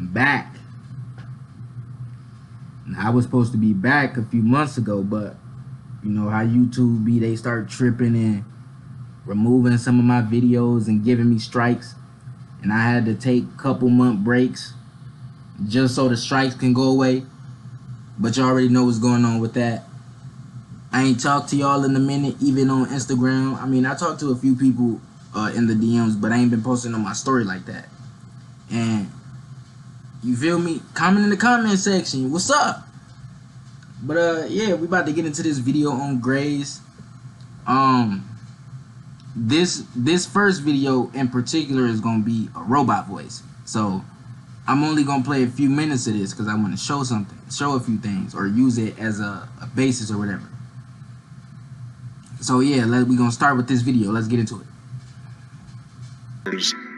I'm back. Now, I was supposed to be back a few months ago, but you know how YouTube be, they start tripping and removing some of my videos and giving me strikes. And I had to take couple month breaks just so the strikes can go away. But you already know what's going on with that. I ain't talked to y'all in a minute, even on Instagram. I mean, I talked to a few people in the DMs, but I ain't been posting on my story like that. And you feel me? Comment in the comment section. What's up? But yeah, we about to get into this video on grays. This first video in particular is gonna be a robot voice. So I'm only gonna play a few minutes of this because I want to show something, show a few things, or use it as a basis or whatever. So yeah, we gonna start with this video. Let's get into it.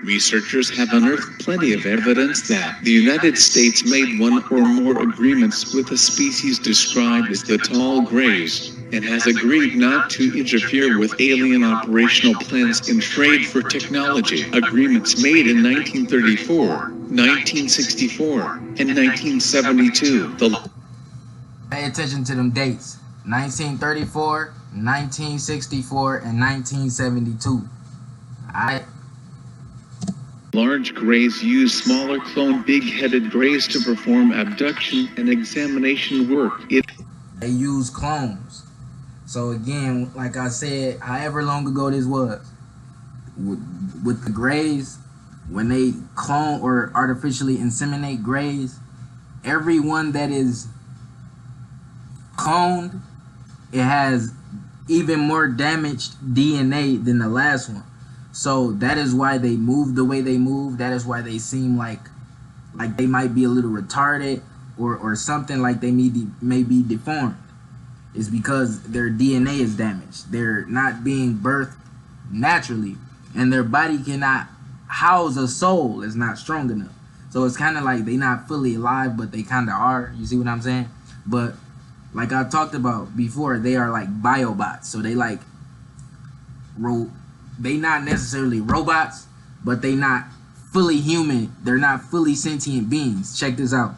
Researchers have unearthed plenty of evidence that the United States made one or more agreements with a species described as the tall grays, and has agreed not to interfere with alien operational plans in trade for technology. Agreements made in 1934, 1964, and 1972. Pay attention to them dates. 1934, 1964, and 1972. Alright. Large grays use smaller clone big-headed grays to perform abduction and examination work. They use clones. So again, like I said, however long ago this was, with the grays, when they clone or artificially inseminate grays, everyone that is cloned, it has even more damaged DNA than the last one. So that is why they move the way they move. That is why they seem like they might be a little retarded or something, like they may be deformed. It's because their DNA is damaged. They're not being birthed naturally, and their body cannot house a soul. It's not strong enough. So it's kind of like they not fully alive, but they kind of are. You see what I'm saying? But like I talked about before, they are like biobots. So they like they not necessarily robots, but they not fully human. They're not fully sentient beings. Check this out.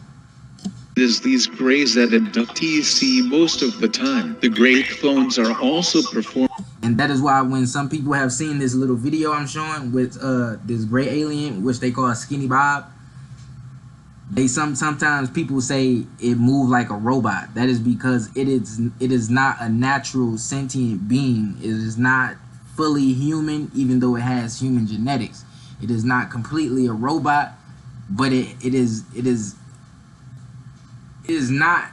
It is these grays that abductees see most of the time. The gray clones are also performed. And that is why when some people have seen this little video I'm showing with this gray alien, which they call Skinny Bob, they sometimes people say it moved like a robot. That is because it is not a natural sentient being. It is not fully human, even though it has human genetics. It is not completely a robot, but it is not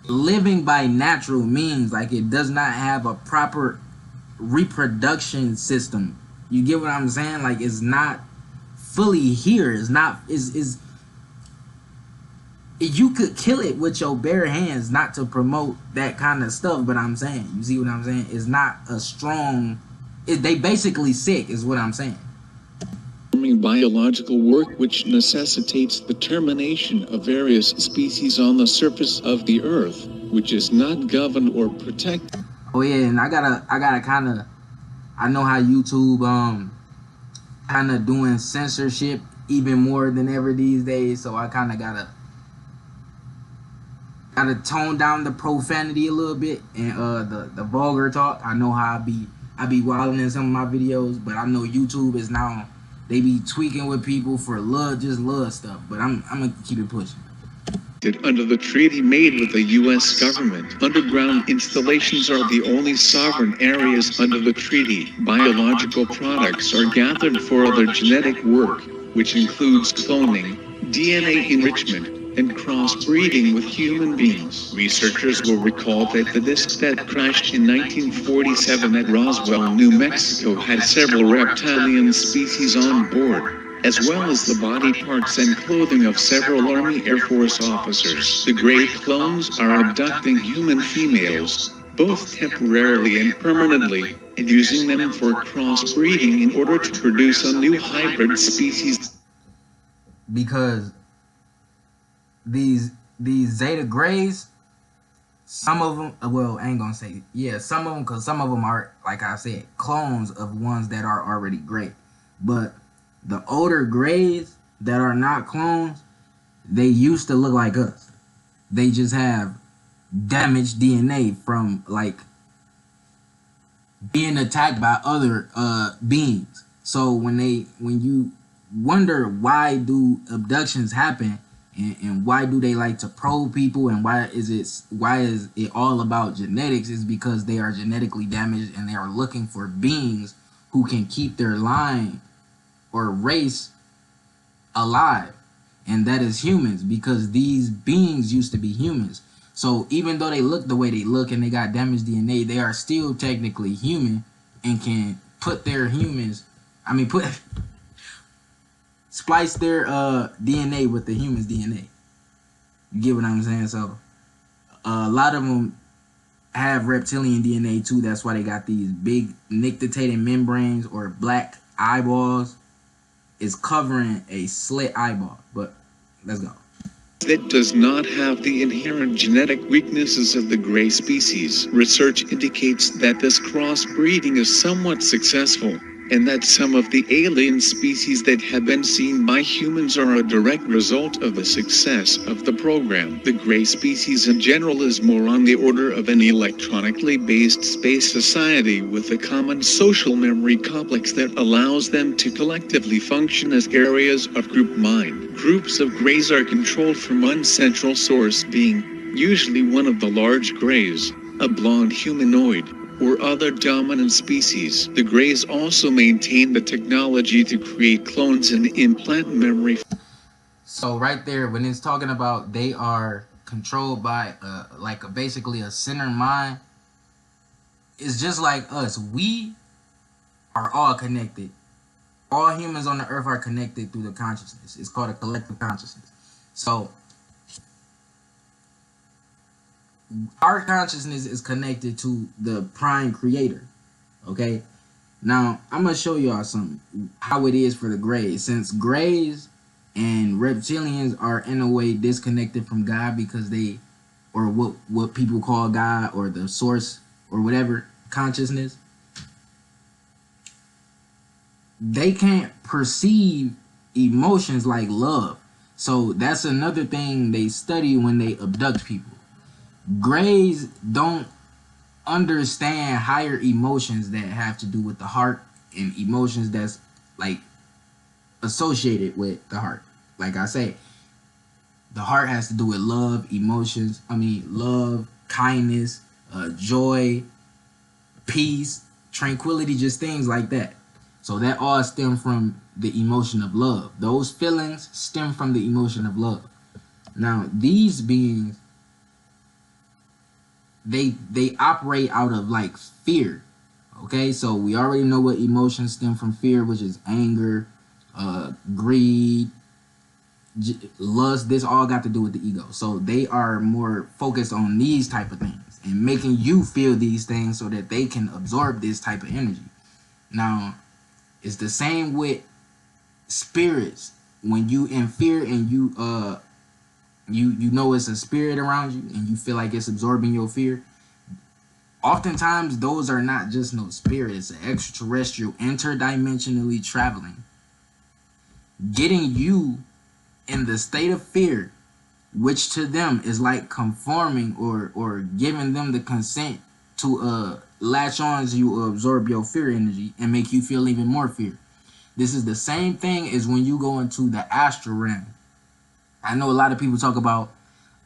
living by natural means. Like, it does not have a proper reproduction system. You get what I'm saying? Like, it's not fully here. It's not you could kill it with your bare hands, not to promote that kind of stuff, but I'm saying, you see what I'm saying? It's not a strong, they basically sick is what I'm saying. Biological work which necessitates the termination of various species on the surface of the earth, which is not governed or protected. Oh yeah, and I gotta kind of, I know how YouTube kind of doing censorship even more than ever these days, so I kind of gotta tone down the profanity a little bit and the vulgar talk. I know how I be wilding in some of my videos, but I know YouTube is now, they be tweaking with people for just love stuff, but I'm gonna keep it pushing. Under the treaty made with the U.S. government, underground installations are the only sovereign areas under the treaty. Biological products are gathered for other genetic work, which includes cloning, DNA enrichment, and crossbreeding with human beings. Researchers will recall that the disk that crashed in 1947 at Roswell, New Mexico had several reptilian species on board, as well as the body parts and clothing of several Army Air Force officers. The gray clones are abducting human females, both temporarily and permanently, and using them for crossbreeding in order to produce a new hybrid species. Because these Zeta Grays, some of them, well, I ain't gonna say, yeah, some of them, because some of them are, like I said, clones of ones that are already gray. But the older grays, that are not clones, they used to look like us. They just have damaged DNA from like being attacked by other beings. So when you wonder why do abductions happen, and why do they like to probe people, and why is it all about genetics, is because they are genetically damaged and they are looking for beings who can keep their line or race alive, and that is humans, because these beings used to be humans. So even though they look the way they look and they got damaged DNA, they are still technically human and can put their humans, I mean, put splice their DNA with the human's DNA. You get what I'm saying? So a lot of them have reptilian DNA too. That's why they got these big nictitating membranes or black eyeballs. Is covering a slit eyeball. But let's go. That does not have the inherent genetic weaknesses of the gray species. Research indicates that this crossbreeding is somewhat successful, and that some of the alien species that have been seen by humans are a direct result of the success of the program. The gray species in general is more on the order of an electronically based space society with a common social memory complex that allows them to collectively function as areas of group mind. Groups of grays are controlled from one central source, being usually one of the large grays, a blonde humanoid, or other dominant species. The Greys also maintain the technology to create clones and implant memory. So right there, when it's talking about they are controlled by basically a center mind, it's just like us. We are all connected. All humans on the earth are connected through the consciousness. It's called a collective consciousness. So our consciousness is connected to the prime creator. Okay, now I'm gonna show y'all something, how it is for the grays. Since grays and reptilians are in a way disconnected from God, because they, or what people call God or the source or whatever consciousness, they can't perceive emotions like love. So that's another thing they study when they abduct people. Grays don't understand higher emotions that have to do with the heart, and emotions that's like associated with the heart. Like I say, the heart has to do with love, emotions. Love, kindness, joy, peace, tranquility, just things like that. So that all stem from the emotion of love. Those feelings stem from the emotion of love. Now, these beings, they operate out of like fear. Okay, so we already know what emotions stem from fear, which is anger, greed, lust. This all got to do with the ego. So they are more focused on these type of things and making you feel these things so that they can absorb this type of energy. Now, it's the same with spirits. When you in fear and you know it's a spirit around you and you feel like it's absorbing your fear, oftentimes those are not just no spirit. It's an extraterrestrial, interdimensionally traveling, getting you in the state of fear, which to them is like conforming or giving them the consent to latch on to you or absorb your fear energy and make you feel even more fear. This is the same thing as when you go into the astral realm. I know a lot of people talk about,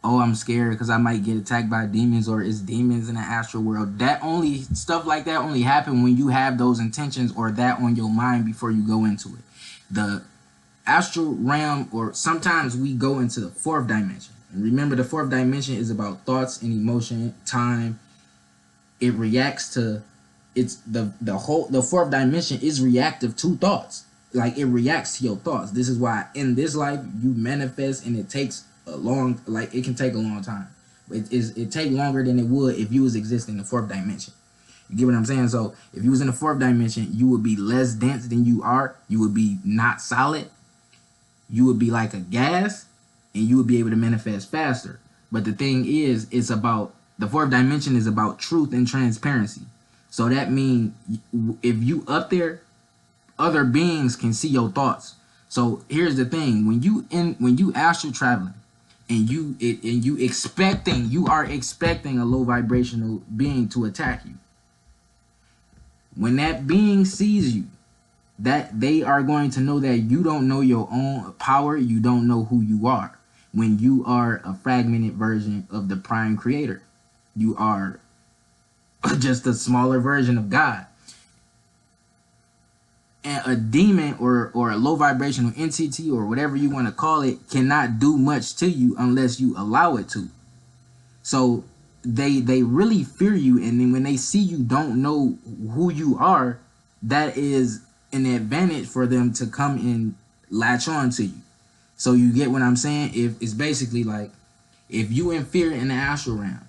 oh, I'm scared because I might get attacked by demons, or it's demons in the astral world. That only, stuff like that only happen when you have those intentions or that on your mind before you go into it. The astral realm, or sometimes we go into the fourth dimension. And remember, the fourth dimension is about thoughts and emotion, time. It reacts to, it's the fourth dimension is reactive to thoughts. Like, it reacts to your thoughts. This is why in this life you manifest, and it takes a long, like, it can take a long time. It take longer than it would if you was existing in the fourth dimension. You get what I'm saying? So if you was in the fourth dimension, you would be less dense than you are. You would be not solid. You would be like a gas, and you would be able to manifest faster. But the thing is, it's about, the fourth dimension is about truth and transparency. So that means if you up there, other beings can see your thoughts. So here's the thing: when you astral traveling, and you are expecting a low vibrational being to attack you. When that being sees you, that they are going to know that you don't know your own power, you don't know who you are. When you are a fragmented version of the prime creator, you are just a smaller version of God. And a demon or a low vibrational entity or whatever you want to call it cannot do much to you unless you allow it to. So they really fear you, and then when they see you don't know who you are, that is an advantage for them to come and latch on to you. So you get what I'm saying? If it's basically like, if you in fear in the astral realm,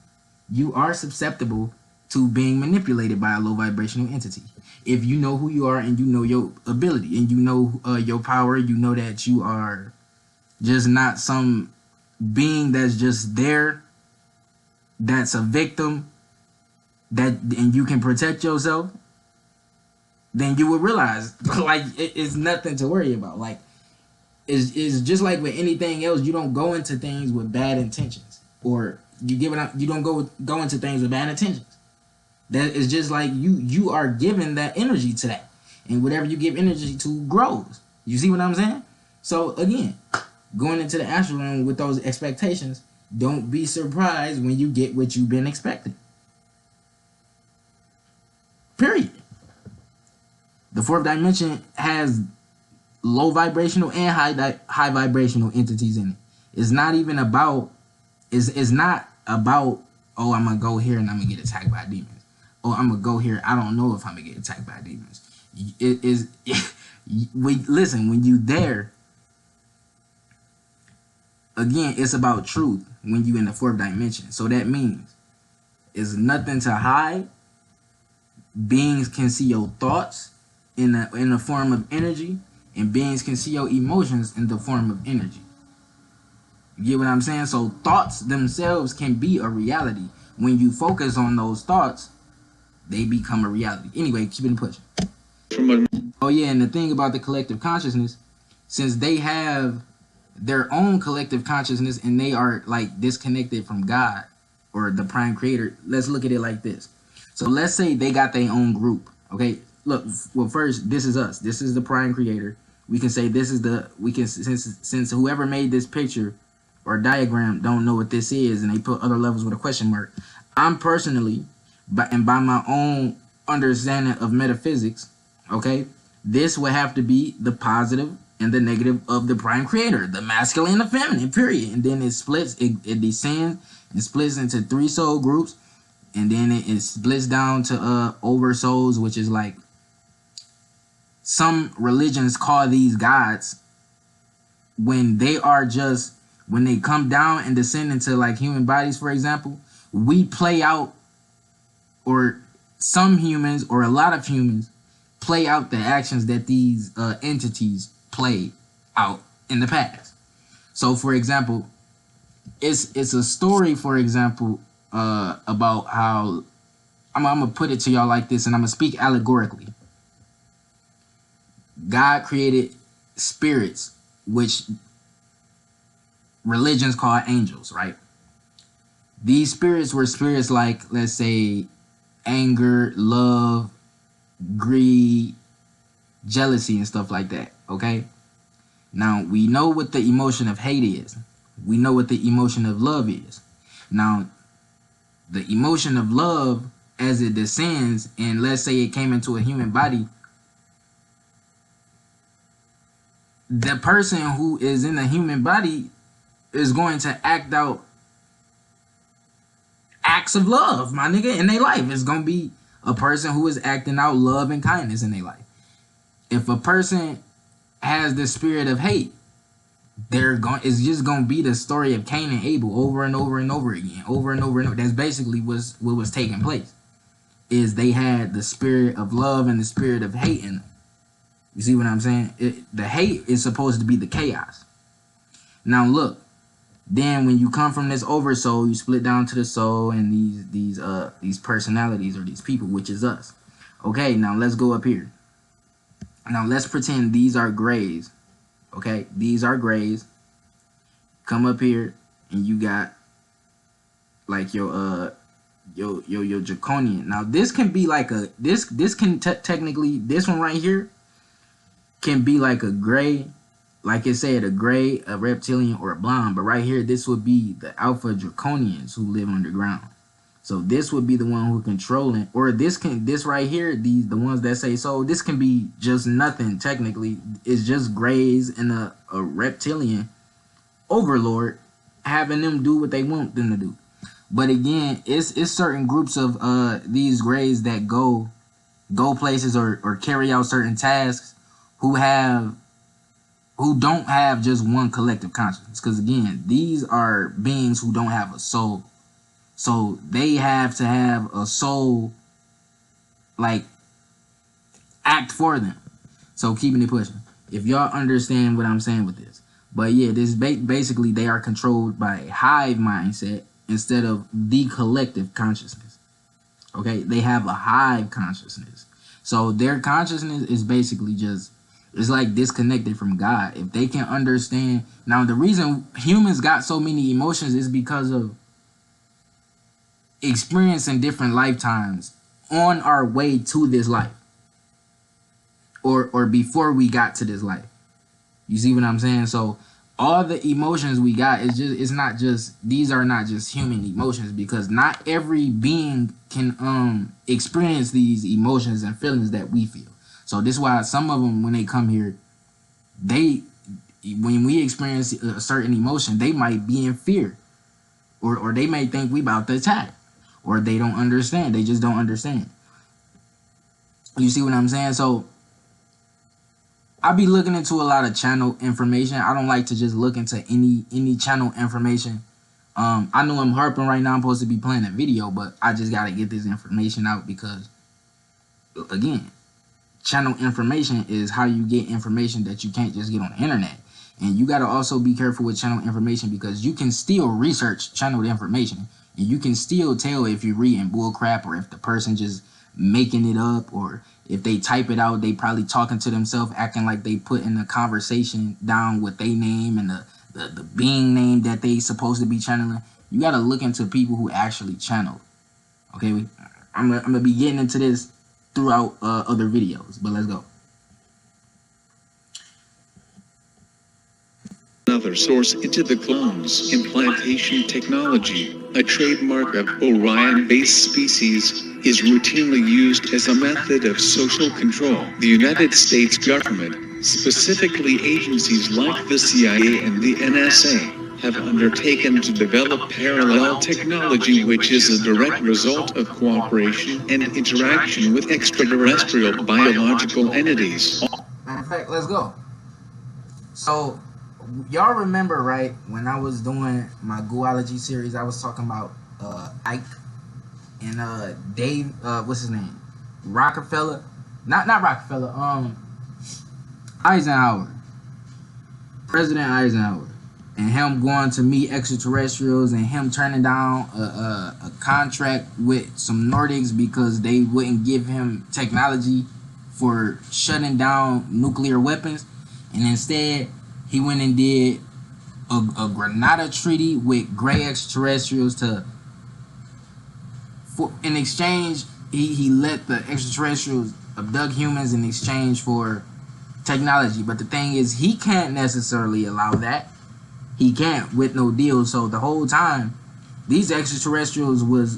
you are susceptible to being manipulated by a low vibrational entity. If you know who you are and you know your ability and you know your power, you know that you are just not some being that's just there, that's a victim, that and you can protect yourself, then you will realize like it's nothing to worry about. Like it's just like with anything else. You don't go into things with bad intentions, or you don't go into things with bad intentions. That is just like you are giving that energy to that, and whatever you give energy to grows. You see what I'm saying? So again, going into the astral realm with those expectations, don't be surprised when you get what you've been expecting. Period. The fourth dimension has low vibrational and high vibrational entities in it. It's not even about it's not about, oh, I'm gonna go here and I'm gonna get attacked by demons. Oh, I'm gonna go here, I don't know if I'm gonna get attacked by demons. It is listen, when you there, again, it's about truth when you in the fourth dimension. So that means it's nothing to hide. Beings can see your thoughts in the form of energy, and beings can see your emotions in the form of energy. You get what I'm saying? So thoughts themselves can be a reality. When you focus on those thoughts, they become a reality. Anyway, keep it pushing. Oh yeah, and the thing about the collective consciousness, since they have their own collective consciousness and they are like disconnected from God or the prime creator, let's look at it like this. So let's say they got their own group. Okay, look, well, first, this is us. This is the prime creator. We can say this is since whoever made this picture or diagram don't know what this is, and they put other levels with a question mark. I'm personally, by my own understanding of metaphysics, okay, this would have to be the positive and the negative of the prime creator, the masculine and the feminine, period. And then it splits, it descends and splits into 3 soul groups, and then it splits down to over souls, which is like, some religions call these gods when they are just, when they come down and descend into like human bodies, for example. We play out, or some humans or a lot of humans play out the actions that these entities played out in the past. So for example, it's a story, for example, about how I'm gonna put it to y'all like this, and I'm gonna speak allegorically. God created spirits, which religions call angels, right? These spirits were spirits like, let's say, anger, love, greed, jealousy, and stuff like that, okay? Now, we know what the emotion of hate is. We know what the emotion of love is. Now, the emotion of love, as it descends, and let's say it came into a human body, the person who is in the human body is going to act out acts of love, my nigga, in their life. It's going to be a person who is acting out love and kindness in their life. If a person has the spirit of hate, it's just going to be the story of Cain and Abel over and over and over again, over and over and over. That's basically what was taking place, is they had the spirit of love and the spirit of hate in them. You see what I'm saying? The hate is supposed to be the chaos. Now look, then when you come from this oversoul, you split down to the soul and these personalities, or these people, which is us. Okay, now let's go up here. Now let's pretend these are grays. Okay, these are grays. Come up here, and you got like your draconian. Now this can be like a this can technically, this one right here can be like a gray, like it said, a gray, a reptilian, or a blonde. But right here, this would be the alpha draconians who live underground. So this would be the one who controlling, or this right here, the ones that say so. This can be just nothing technically. It's just grays and a reptilian overlord having them do what they want them to do. But again, it's certain groups of these grays that go places or carry out certain tasks who don't have just one collective consciousness. Because again, these are beings who don't have a soul. So they have to have a soul, like, act for them. So keeping it pushing. If y'all understand what I'm saying with this. But yeah, this basically they are controlled by a hive mindset instead of the collective consciousness. Okay, they have a hive consciousness. So their consciousness is basically just, it's like disconnected from God. If they can understand. Now the reason humans got so many emotions is because of experiencing different lifetimes on our way to this life, or before we got to this life. You see what I'm saying? So all the emotions we got is just, it's not just, these are not just human emotions, because not every being can experience these emotions and feelings that we feel. So this is why some of them, when they come here, when we experience a certain emotion, they might be in fear, or they may think we about to attack, or they don't understand. They just don't understand. You see what I'm saying? So I be looking into a lot of channel information. I don't like to just look into any channel information. I know I'm harping right now. I'm supposed to be playing a video, but I just got to get this information out because, again, channel information is how you get information that you can't just get on the internet. And you got to also be careful with channel information, because you can still research channeled information, and you can still tell if you're reading bull crap, or if the person just making it up, or if they type it out, they probably talking to themselves, acting like they put in the conversation down with their name and the being name that they supposed to be channeling. You got to look into people who actually channel. Okay, I'm gonna be getting into this throughout other videos, but let's go. Another source into the clones implantation technology, a trademark of Orion-based species, is routinely used as a method of social control. The United States government, specifically agencies like the CIA and the NSA, have undertaken to develop parallel technology, which is a direct result of cooperation and interaction with extraterrestrial biological entities. Matter of fact, let's go. So y'all remember, right, when I was doing my Goology series, I was talking about Ike and Dave, what's his name, Rockefeller, not Rockefeller, Eisenhower, President Eisenhower, and him going to meet extraterrestrials, and him turning down a contract with some Nordics because they wouldn't give him technology for shutting down nuclear weapons, and instead he went and did a Granada treaty with gray extraterrestrials in exchange. He let the extraterrestrials abduct humans in exchange for technology. But the thing is, he can't necessarily allow that. He can't with no deal. So the whole time, these extraterrestrials was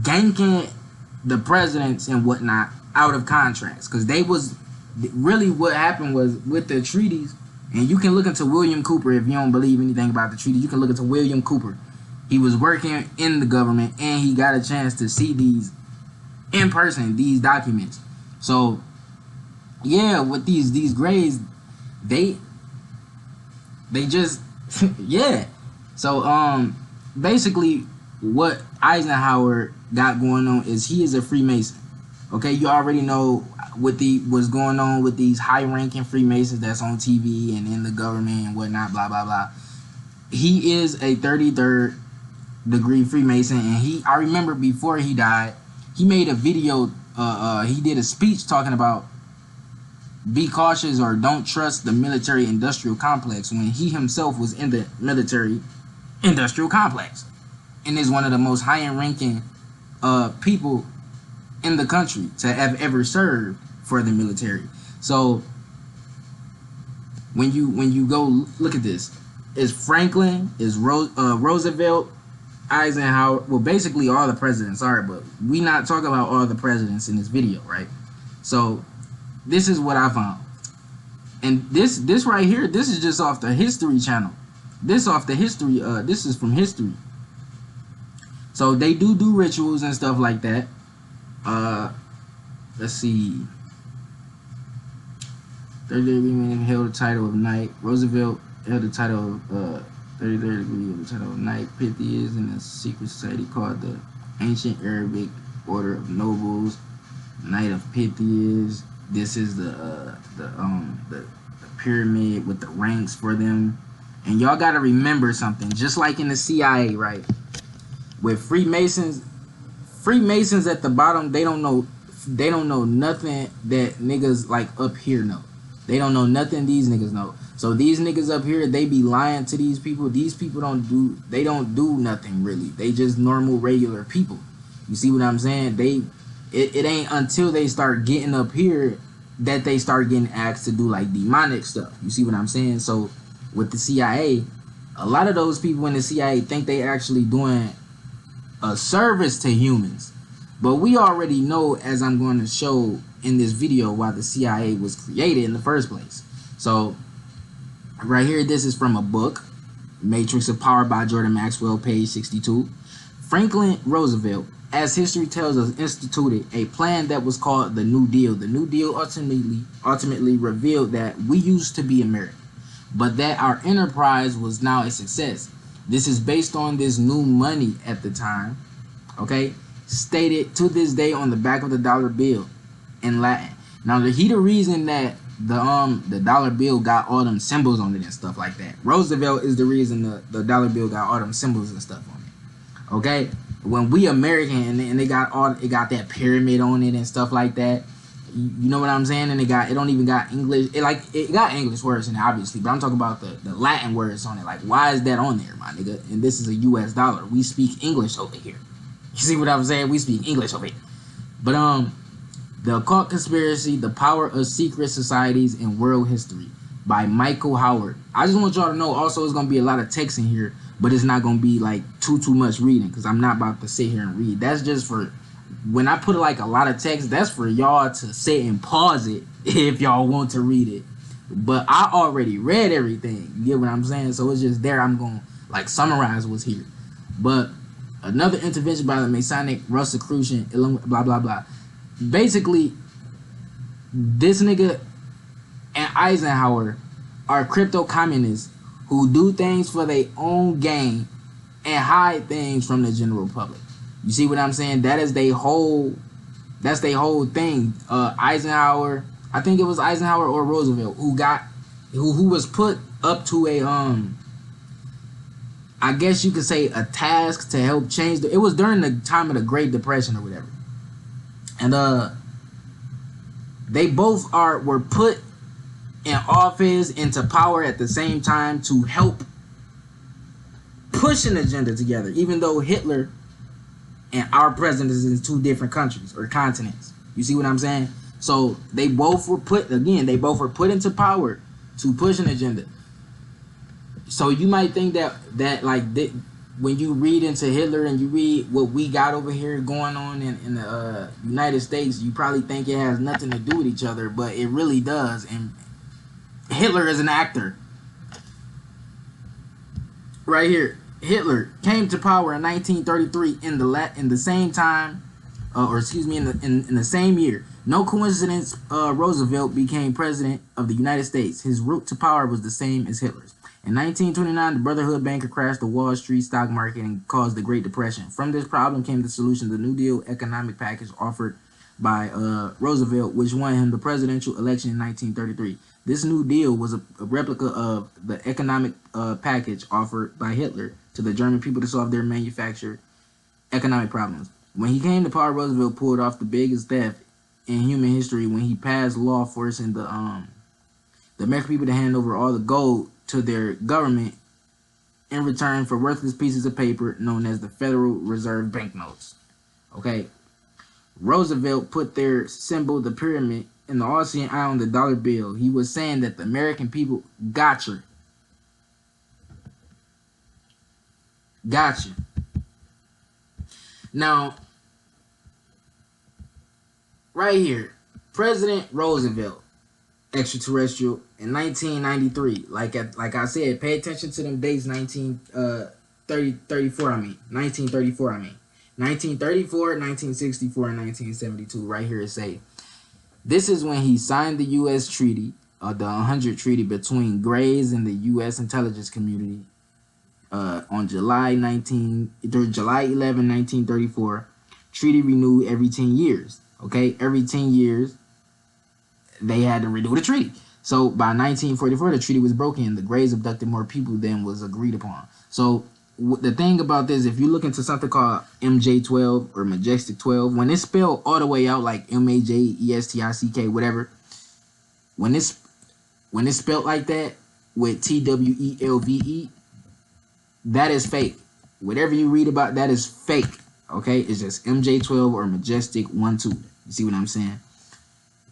ganking the presidents and whatnot out of contracts, because they was really, what happened was with the treaties. And you can look into William Cooper if you don't believe anything about the treaty. You can look into William Cooper. He was working in the government, and he got a chance to see these in person, these documents. So yeah, with these grays, they just yeah. So basically what Eisenhower got going on is he is a Freemason. Okay, you already know what's going on with these high-ranking Freemasons that's on TV and in the government and whatnot, blah blah blah. He is a 33rd degree Freemason, and I remember before he died, he made a video. He did a speech talking about be cautious or don't trust the military industrial complex when he himself was in the military industrial complex and is one of the most high ranking people in the country to have ever served for the military. So when you go look at this, is Franklin, is Roosevelt, Eisenhower, well, basically all the presidents are, but we not talking about all the presidents in this video, right? So this is what I found, and this right here, this is just off the History Channel. This off the history. This is from history. So they do rituals and stuff like that. Let's see. 33 men held the title of knight. Roosevelt held the title of 33rd degree of the title of knight. 50 years in a secret society called the Ancient Arabic Order of Nobles. Knight of 50 years. This is the pyramid with the ranks for them. And y'all gotta remember something. Just like in the CIA, right? With Freemasons at the bottom, they don't know nothing that niggas like up here know. They don't know nothing these niggas know. So these niggas up here, they be lying to these people. These people don't do nothing really. They just normal regular people. You see what I'm saying? It ain't until they start getting up here that they start getting asked to do like demonic stuff. You see what I'm saying? So with the CIA, a lot of those people in the CIA think they actually doing a service to humans. But we already know, as I'm going to show in this video, why the CIA was created in the first place. So right here, this is from a book, Matrix of Power by Jordan Maxwell, page 62. Franklin Roosevelt, as history tells us, instituted a plan that was called the New Deal. The New Deal ultimately revealed that we used to be American, but that our enterprise was now a success. This is based on this new money at the time, okay, stated to this day on the back of the dollar bill in Latin. Now, the reason that the dollar bill got all them symbols on it and stuff like that. Roosevelt is the reason the dollar bill got all them symbols and stuff on it. Okay, when we American and they got that pyramid on it and stuff like that. You know what I'm saying? And it don't even got English. It got English words in it, obviously, but I'm talking about the Latin words on it. Like, why is that on there, my nigga? And this is a US dollar. We speak English over here. You see what I'm saying? We speak English over here. But The Occult Conspiracy, The Power of Secret Societies in World History by Michael Howard. I just want y'all to know also it's gonna be a lot of text in here, but it's not gonna be like too much reading, because I'm not about to sit here and read. That's just for when I put like a lot of text, that's for y'all to sit and pause it if y'all want to read it. But I already read everything. You get what I'm saying? So it's just there. I'm going to like summarize what's here. But another intervention by the Masonic Rosicrucian, blah, blah, blah. Basically, this nigga and Eisenhower are crypto communists who do things for their own gain and hide things from the general public. You see what I'm saying? That's their whole thing. Eisenhower, I think it was Eisenhower or Roosevelt who was put up to a I guess you could say a task to help change it was during the time of the Great Depression or whatever. And they both were put in office, into power at the same time to help push an agenda together, even though Hitler and our president is in two different countries or continents. You see what I'm saying? So they both were put into power to push an agenda. So you might think that when you read into Hitler and you read what we got over here going on in the United States, you probably think it has nothing to do with each other, but it really does. And Hitler is an actor. Right here. Hitler came to power in 1933 in the same time, in the same year. No coincidence. Roosevelt became president of the United States. His route to power was the same as Hitler's. In 1929, the Brotherhood banker crashed the Wall Street stock market and caused the Great Depression. From this problem came the solution: the New Deal economic package offered by Roosevelt, which won him the presidential election in 1933. This New Deal was a replica of the economic package offered by Hitler to the German people to solve their manufactured economic problems. When he came to power, Roosevelt pulled off the biggest theft in human history when he passed law forcing the American people to hand over all the gold to their government in return for worthless pieces of paper known as the Federal Reserve banknotes. Okay. Roosevelt put their symbol, the pyramid, in the all-seeing eye on the dollar bill. He was saying that the American people gotcha. Gotcha. Now, right here, President Roosevelt, extraterrestrial, in 1993. Like I said, pay attention to them dates. 1934. 1934, 1964, and 1972. Right here it say, this is when he signed the U.S. Treaty, the 100 Treaty between Greys and the U.S. intelligence community on July 11, 1934. Treaty renewed every 10 years. Okay, every 10 years they had to renew the treaty. So by 1944, the treaty was broken and the Greys abducted more people than was agreed upon. So the thing about this, if you look into something called MJ12 or Majestic 12, when it's spelled all the way out like MAJESTICK, whatever, when it's spelled like that with TWELVE, that is fake. Whatever you read about that is fake. Okay, it's just MJ12 or Majestic 12. You see what I'm saying?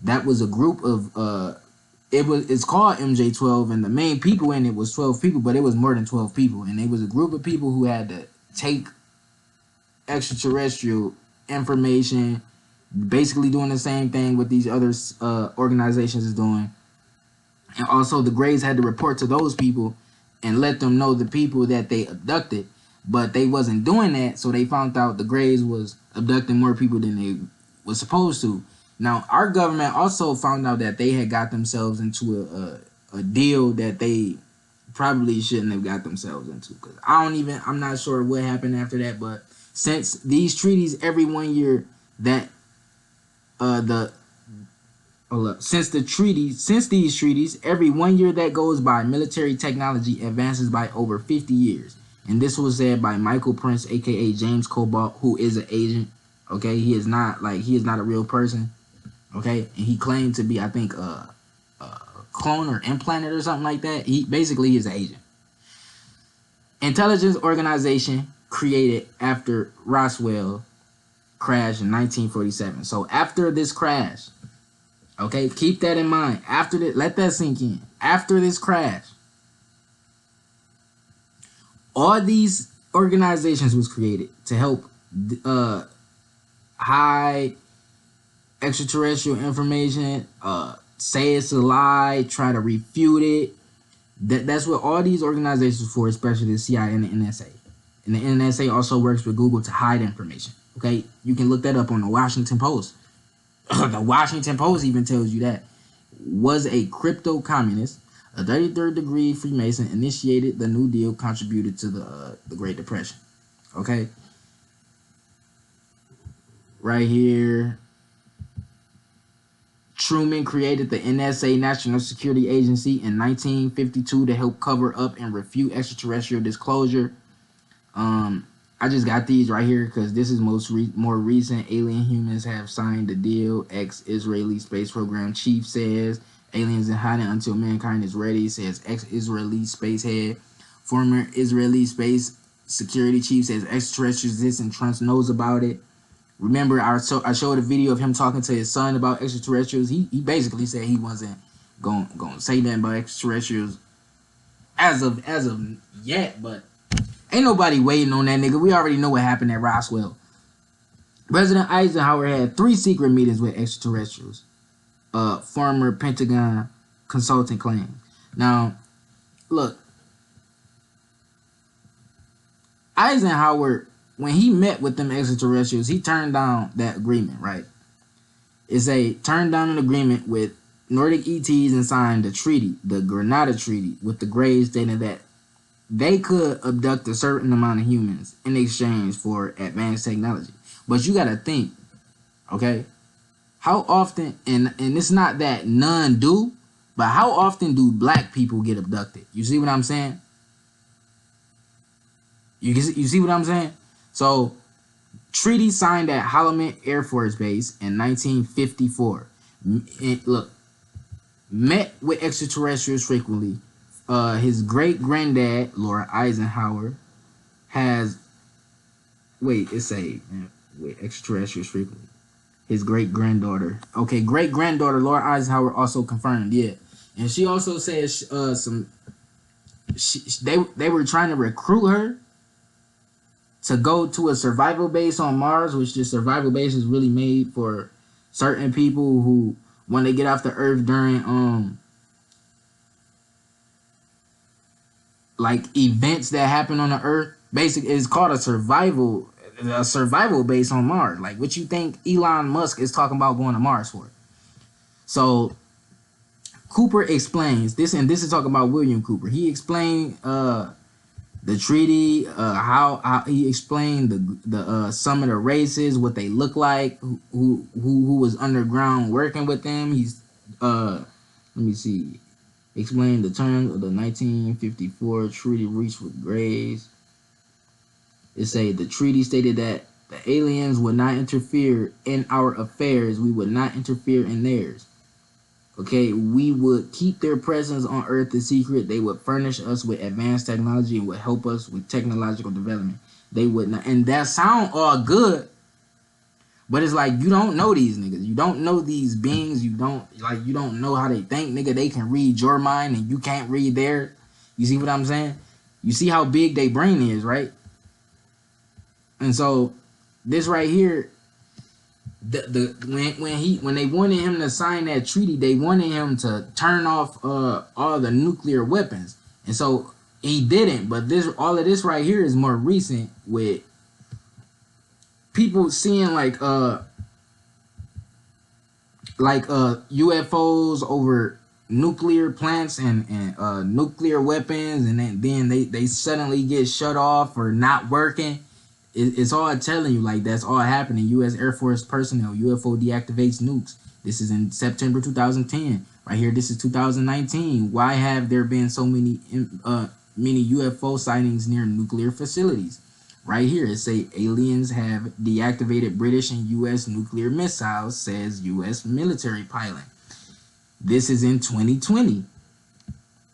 That was a group of it's called MJ12, and the main people in it was 12 people, but it was more than 12 people, and it was a group of people who had to take extraterrestrial information, basically doing the same thing what these other organizations is doing. And also the Greys had to report to those people and let them know the people that they abducted, but they wasn't doing that, so they found out the Greys was abducting more people than they was supposed to. Now, our government also found out that they had got themselves into a deal that they probably shouldn't have got themselves into. Because I'm not sure what happened after that, but since these treaties, every 1 year that since these treaties, every 1 year that goes by, military technology advances by over 50 years. And this was said by Michael Prince, aka James Cobalt, who is an agent. Okay, he is not a real person. Okay, and he claimed to be, I think, a clone or implanted or something like that. He basically is an agent. Intelligence organization created after Roswell crash in 1947. So after this crash, okay, keep that in mind. After that, let that sink in. After this crash, all these organizations was created to help hide extraterrestrial information, say it's a lie, try to refute it. That's what all these organizations for, especially the CIA and the NSA. And the NSA also works with Google to hide information. Okay, you can look that up on the Washington Post. The Washington Post even tells you that. Was a crypto communist, a 33rd degree Freemason, initiated the New Deal, contributed to the Great Depression. Okay, right here. Truman created the NSA, National Security Agency, in 1952 to help cover up and refute extraterrestrial disclosure. I just got these right here because this is more recent. Alien humans have signed the deal. Ex-Israeli space program chief says aliens in hiding until mankind is ready, says ex-Israeli space head. Former Israeli space security chief says extraterrestrials exist and Trump knows about it. Remember, I showed a video of him talking to his son about extraterrestrials. He basically said he wasn't going to say nothing about extraterrestrials as of yet, but ain't nobody waiting on that nigga. We already know what happened at Roswell. President Eisenhower had 3 secret meetings with extraterrestrials. Former Pentagon consultant claims. Now, look, Eisenhower, when he met with them extraterrestrials, he turned down that agreement, right? Turned down an agreement with Nordic ETs and signed the treaty, the Grenada Treaty, with the Greys, stating that they could abduct a certain amount of humans in exchange for advanced technology. But you gotta think, okay? How often, and it's not that none do, but how often do black people get abducted? You see what I'm saying? You see what I'm saying? So treaty signed at Holloman Air Force Base in 1954. Look, met with extraterrestrials frequently. His great granddad, Laura Eisenhower, has extraterrestrials frequently. His great granddaughter, great granddaughter Laura Eisenhower also confirmed, yeah, and she also says they were trying to recruit her to go to a survival base on Mars, which this survival base is really made for certain people who, when they get off the Earth during like events that happen on the Earth. Basically, it's called a survival base on Mars. Like, what you think Elon Musk is talking about going to Mars for? So Cooper explains this, and this is talking about William Cooper. He explained the treaty, how he explained the some of the races, what they look like, who was underground working with them. He's let me see. Explained the terms of the 1954 treaty reached with Grays. It say the treaty stated that the aliens would not interfere in our affairs. We would not interfere in theirs. Okay, we would keep their presence on Earth a secret. They would furnish us with advanced technology and would help us with technological development. They would not, and that sound all good, but it's like you don't know these niggas. You don't know these beings. You don't know how they think, nigga. They can read your mind and you can't read theirs. You see what I'm saying? You see how big their brain is, right? And so this right here, when they wanted him to sign that treaty, they wanted him to turn off all the nuclear weapons, and so he didn't. But all of this right here is more recent, with people seeing like UFOs over nuclear plants and nuclear weapons, and then they suddenly get shut off or not working. It's all telling you, like, that's all happening. U.S. Air Force personnel, UFO deactivates nukes. This is in September 2010. Right here, this is 2019. Why have there been so many UFO sightings near nuclear facilities? Right here, it say aliens have deactivated British and U.S. nuclear missiles, says U.S. military pilot. This is in 2020.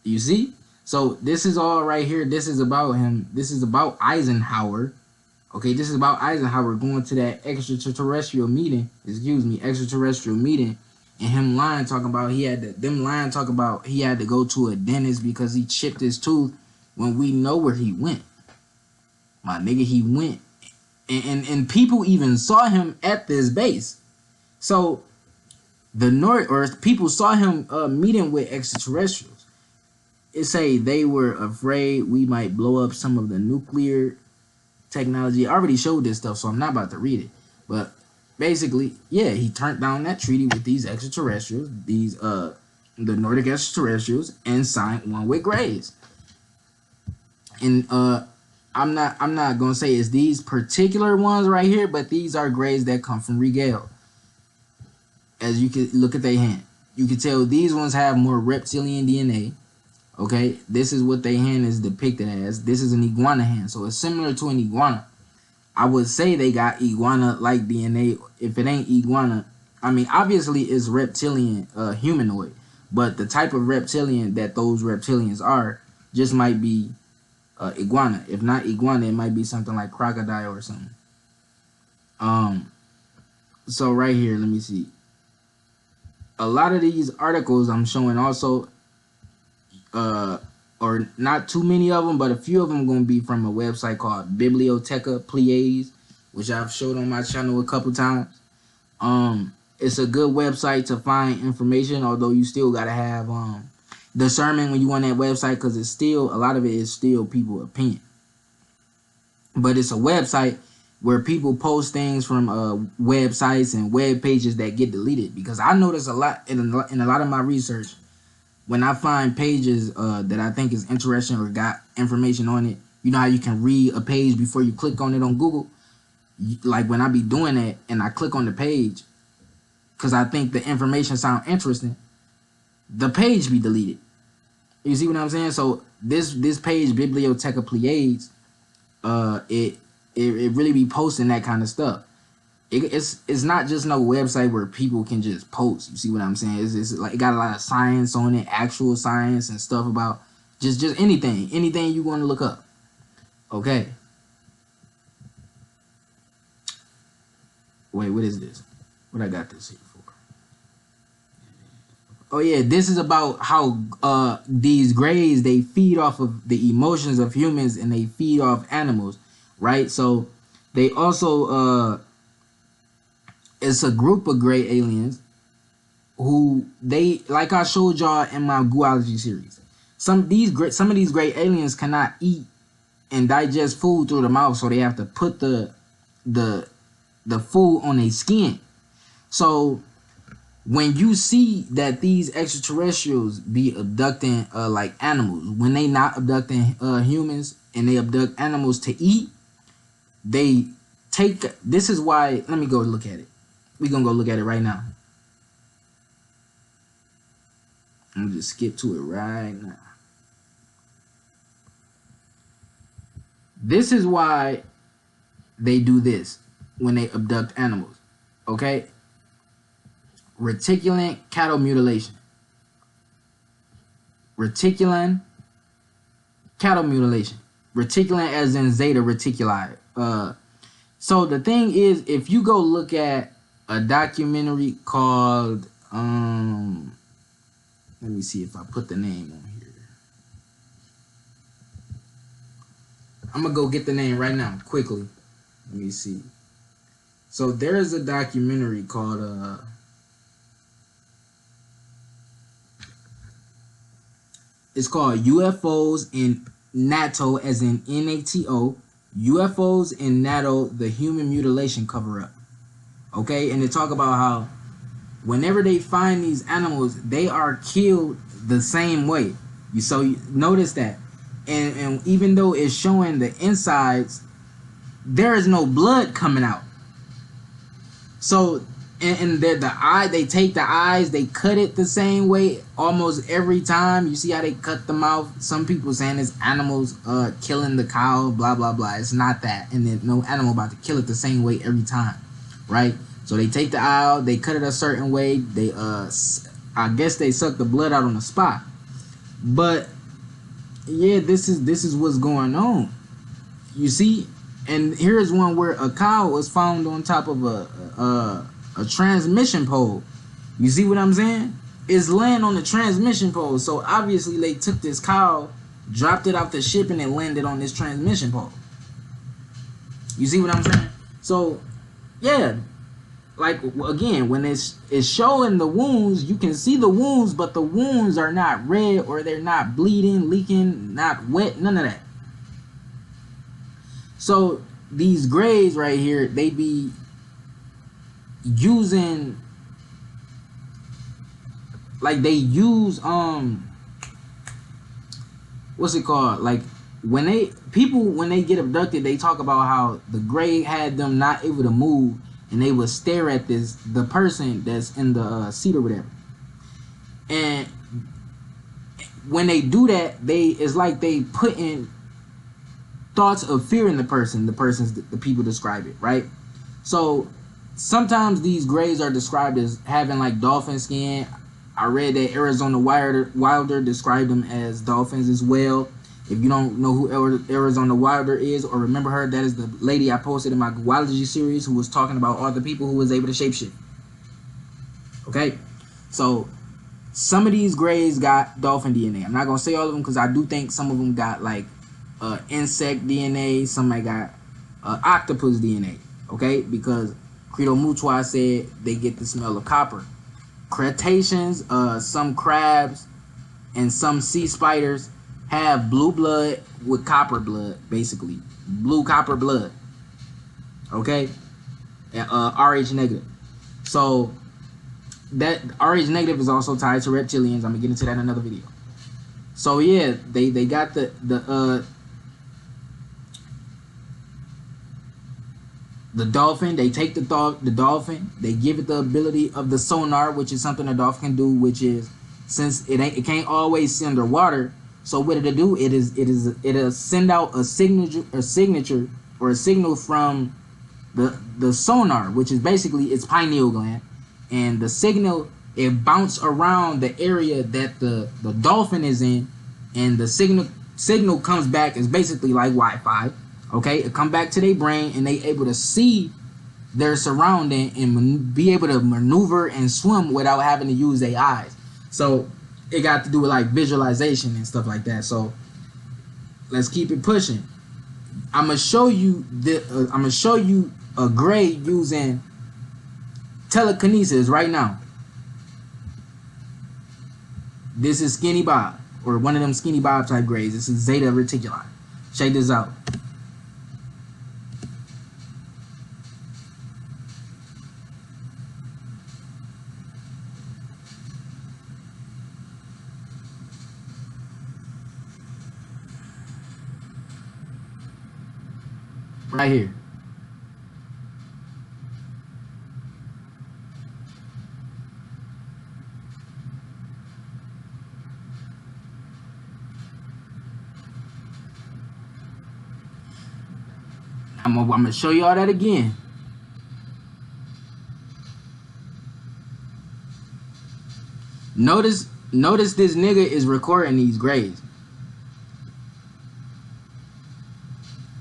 You see? So this is all right here. This is about him. This is about Eisenhower. Okay, this is about Eisenhower going to that extraterrestrial meeting, and him lying, talking about he had to go to a dentist because he chipped his tooth, when we know where he went. My nigga, he went. And people even saw him at this base. So people saw him meeting with extraterrestrials. It say they were afraid we might blow up some of the nuclear technology. I already showed this stuff, so I'm not about to read it. But basically, yeah, he turned down that treaty with these extraterrestrials, the Nordic extraterrestrials, and signed one with Grays. And I'm not gonna say it's these particular ones right here, but these are Grays that come from Regale. As you can look at their hand, you can tell these ones have more reptilian DNA. Okay, this is what their hand is depicted as. This is an iguana hand, so it's similar to an iguana. I would say they got iguana-like DNA. If it ain't iguana, I mean, obviously it's reptilian, humanoid, but the type of reptilian that those reptilians are just might be iguana. If not iguana, it might be something like crocodile or something. So right here, let me see. A lot of these articles I'm showing also, or not too many of them, but a few of them going to be from a website called Bibliotheca Pleiades, which I've showed on my channel a couple times. It's a good website to find information, although you still got to have discernment when you on that website, because it's still, a lot of it is still people's opinion. But it's a website where people post things from websites and web pages that get deleted, because I notice a lot in a lot of my research, when I find pages that I think is interesting or got information on it. You know how you can read a page before you click on it on Google? Like when I be doing that and I click on the page because I think the information sound interesting, the page be deleted. You see what I'm saying? So this page, Bibliotheca Pleiades, it really be posting that kind of stuff. It's not just no website where people can just post. You see what I'm saying? It's like it got a lot of science on it, actual science and stuff about just anything you want to look up. Okay. Wait, what is this? What I got this here for? Oh yeah, this is about how these grays, they feed off of the emotions of humans and they feed off animals, right? So they also it's a group of gray aliens who they, like I showed y'all in my Goology series. Some of these gray aliens cannot eat and digest food through the mouth, so they have to put the food on their skin. So when you see that these extraterrestrials be abducting like animals, when they not abducting humans and they abduct animals to eat, they take, this is why, let me go look at it. We're gonna go look at it right now. I'm gonna just skip to it right now. This is why they do this when they abduct animals. Okay? Reticulant cattle mutilation. Reticulant cattle mutilation. Reticulant as in zeta reticuli. So the thing is, if you go look at a documentary called let me see if I put the name on here. I'm gonna go get the name right now quickly. Let me see. So there is a documentary called it's called UFOs in NATO, as in NATO, UFOs in NATO, the human mutilation cover-up. Okay, and they talk about how whenever they find these animals, they are killed the same way. You notice that, and even though it's showing the insides, there is no blood coming out. So and they take the eyes, they cut it the same way almost every time. You see how they cut the mouth. Some people saying it's animals killing the cow, blah blah blah. It's not that, and then no animal about to kill it the same way every time, right? So they take the eye out, they cut it a certain way. They I guess they suck the blood out on the spot. But yeah, this is what's going on. You see, and here's one where a cow was found on top of a transmission pole. You see what I'm saying? It's laying on the transmission pole. So obviously they took this cow, dropped it off the ship, and it landed on this transmission pole. You see what I'm saying? So yeah, like again, when it's showing the wounds, you can see the wounds, but the wounds are not red or they're not bleeding, leaking, not wet, none of that. So these grays right here, they be using, like they use what's it called, like when they get abducted, they talk about how the gray had them not able to move, and they would stare at the person that's in the seat or whatever. And when they do that, it's like they put in thoughts of fear in the people describe it, right? So sometimes these grays are described as having like dolphin skin. I read that Arizona Wilder described them as dolphins as well. If you don't know who Arizona Wilder is or remember her, that is the lady I posted in my Goology series who was talking about all the people who was able to shapeshift. Okay? So some of these grays got dolphin DNA. I'm not going to say all of them because I do think some of them got like insect DNA. Somebody got octopus DNA. Okay? Because Credo Mutua said they get the smell of copper. Crustaceans, some crabs, and some sea spiders have blue blood with copper blood, basically. Blue copper blood. Okay? And RH negative. So that RH negative is also tied to reptilians. I'm gonna get into that in another video. So yeah, they got the dolphin. They take the dolphin, they give it the ability of the sonar, which is something a dolphin can do, which is, since it can't always see underwater, so what it'll do, it'll send out a signature or a signal from the sonar, which is basically its pineal gland, and the signal, it bounce around the area that the dolphin is in, and the signal comes back as basically like Wi-Fi. Okay, it come back to their brain, and they able to see their surrounding and be able to maneuver and swim without having to use their eyes. So it got to do with like visualization and stuff like that. So let's keep it pushing. I'm gonna show you a gray using telekinesis right now. This is Skinny Bob, or one of them Skinny Bob type grays. This is Zeta Reticuli. Check this out. Right here. I'm gonna show you all that again. Notice this nigga is recording these grays.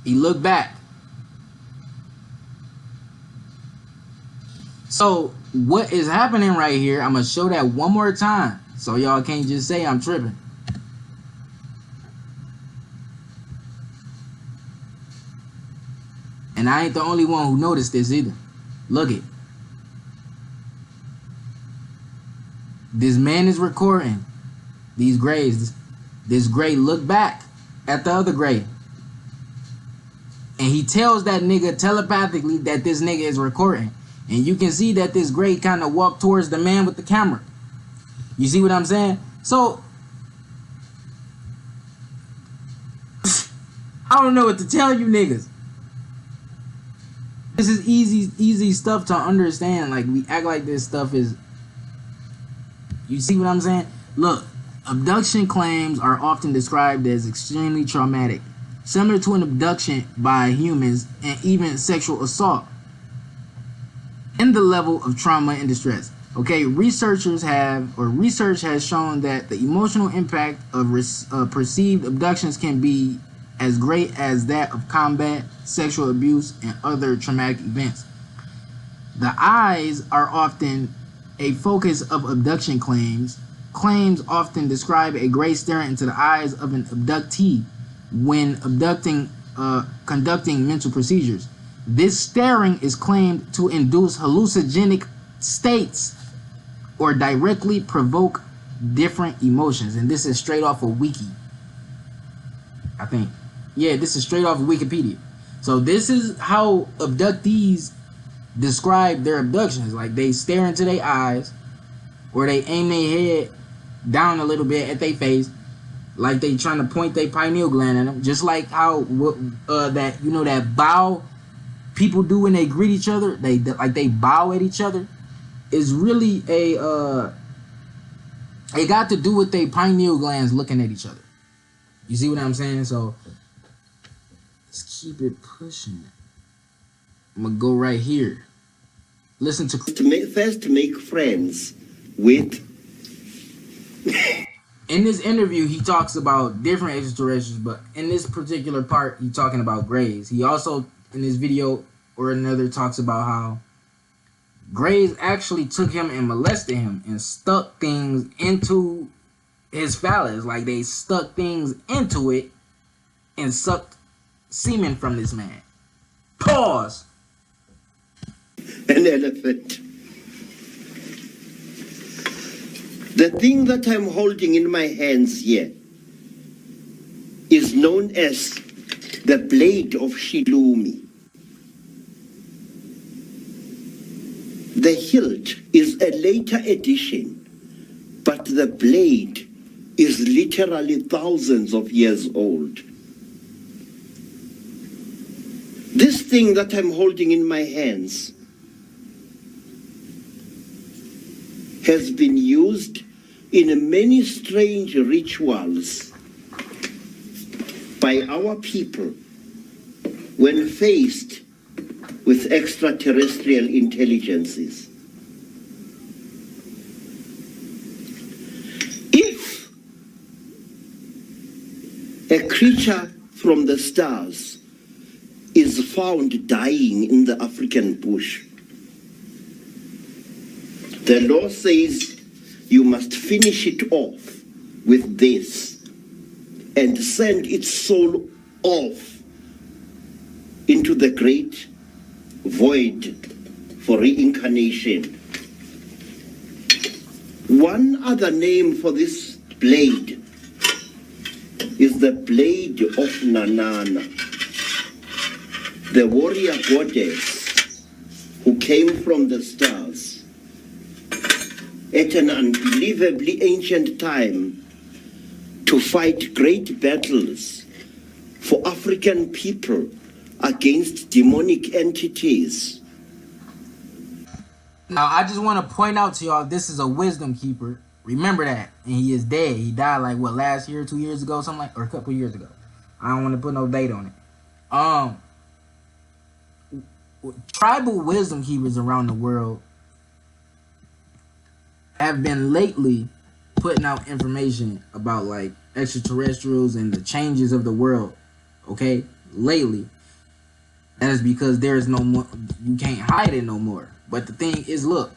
He looked back. So what is happening right here, I'm gonna show that one more time so y'all can't just say I'm tripping. And I ain't the only one who noticed this either. Look it. This man is recording these grays. This gray look back at the other gray. And he tells that nigga telepathically that this nigga is recording. And you can see that this gray kind of walked towards the man with the camera. You see what I'm saying? So I don't know what to tell you niggas. This is easy stuff to understand. Like, we act like this stuff is... You see what I'm saying? Look, abduction claims are often described as extremely traumatic, similar to an abduction by humans, and even sexual assault in the level of trauma and distress. Okay, research has shown that the emotional impact of perceived abductions can be as great as that of combat, sexual abuse, and other traumatic events. The eyes are often a focus of abduction claims. Claims often describe a gray staring into the eyes of an abductee when conducting mental procedures. This staring is claimed to induce hallucinogenic states or directly provoke different emotions. And this is straight off of Wiki, I think. Yeah, this is straight off of Wikipedia. So this is how abductees describe their abductions. Like, they stare into their eyes, or they aim their head down a little bit at their face, like they trying to point their pineal gland at them. Just like how that, you know, that bow people do when they greet each other. They bow at each other. Is really it got to do with their pineal glands looking at each other. You see what I'm saying? So let's keep it pushing. I'm gonna go right here. Listen to first make friends with. In this interview, he talks about different extraterrestrials, but in this particular part, he's talking about grays. He also, in this video or another, talks about how grays actually took him and molested him and stuck things into his phallus. Like, they stuck things into it and sucked semen from this man. Pause. An elephant. The thing that I'm holding in my hands here is known as the blade of Shilumi. The hilt is a later addition, but the blade is literally thousands of years old. This thing that I'm holding in my hands has been used in many strange rituals by our people when faced with extraterrestrial intelligences. If a creature from the stars is found dying in the African bush, the law says you must finish it off with this and send its soul off into the great void for reincarnation. One other name for this blade is the blade of Nanana, the warrior goddess who came from the stars at an unbelievably ancient time to fight great battles for African people against demonic entities. Now, I just want to point out to y'all, this is a wisdom keeper. Remember that. And he is dead. He died like, what, last year, 2 years ago, something like, or a couple years ago. I don't want to put no date on it. Tribal wisdom keepers around the world have been lately putting out information about, like, extraterrestrials and the changes of the world. Okay? Lately. That is because there is no more, you can't hide it no more. But the thing is, look,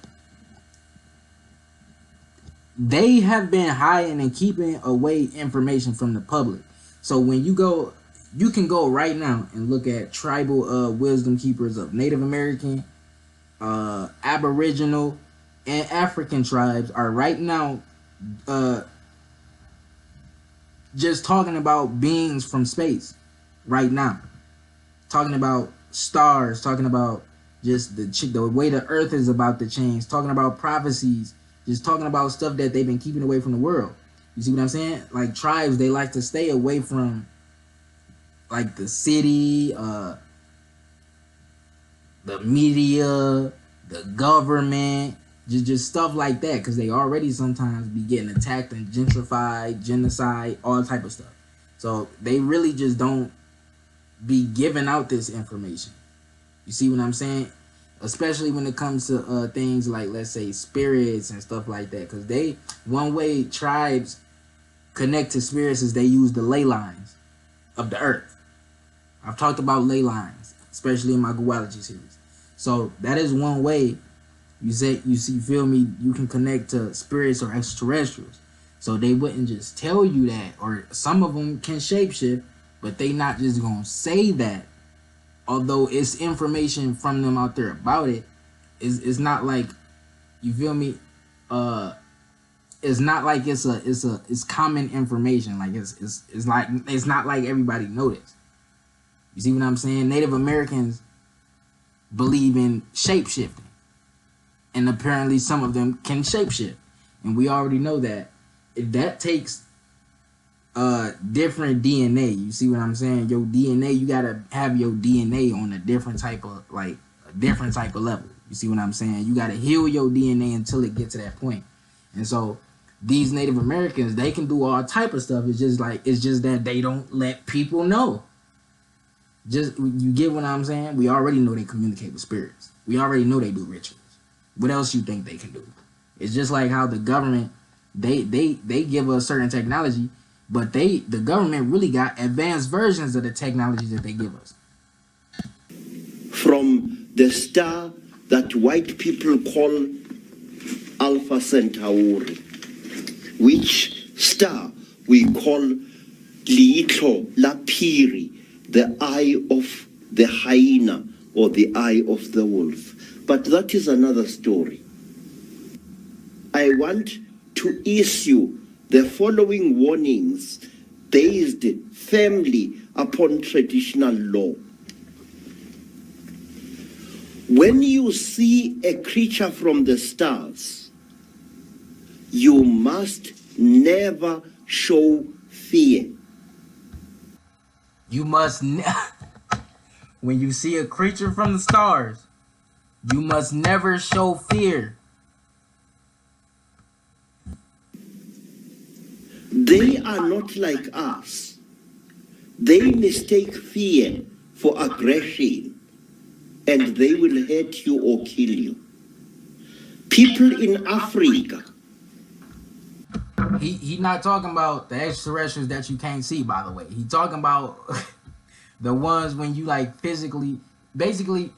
they have been hiding and keeping away information from the public. So when you go, you can go right now and look at tribal wisdom keepers of Native American, Aboriginal, and African tribes are right now just talking about beings from space right now. Talking about stars, talking about just the way the earth is about to change, talking about prophecies, just talking about stuff that they've been keeping away from the world. You see what I'm saying? Like tribes, they like to stay away from like the city, the media, the government, just stuff like that, because they already sometimes be getting attacked and gentrified, genocide, all type of stuff. So they really just don't be giving out this information. You see what I'm saying? Especially when it comes to things like, let's say, spirits and stuff like that. Because one way tribes connect to spirits is they use the ley lines of the earth. I've talked about ley lines, especially in my Goology series. So that is one way feel me, you can connect to spirits or extraterrestrials. So they wouldn't just tell you that, or some of them can shapeshift, but they not just gonna say that. Although it's information from them out there about it, it's not like, you feel me? It's not like it's common information. Like it's not like everybody knows. You see what I'm saying? Native Americans believe in shape-shifting, and apparently some of them can shapeshift, and we already know that. If that takes different DNA, you see what I'm saying? Your DNA, you gotta have your DNA on a different type of level. You see what I'm saying? You gotta heal your DNA until it gets to that point. And so these Native Americans, they can do all type of stuff. It's just that they don't let people know. Just, you get what I'm saying? We already know they communicate with spirits. We already know they do rituals. What else you think they can do? It's just like how the government, they give us certain technology, but the government really got advanced versions of the technology that they give us. From the star that white people call Alpha Centauri, which star we call Liitlo Lapiri, the eye of the hyena or the eye of the wolf. But that is another story. I want to issue the following warnings based firmly upon traditional law. When you see a creature from the stars, you must never show fear. You must when you see a creature from the stars, you must never show fear. They are not like us. They mistake fear for aggression, and they will hurt you or kill you. People in Africa. He not talking about the extraterrestrials that you can't see, by the way. He talking about the ones when you like physically, basically,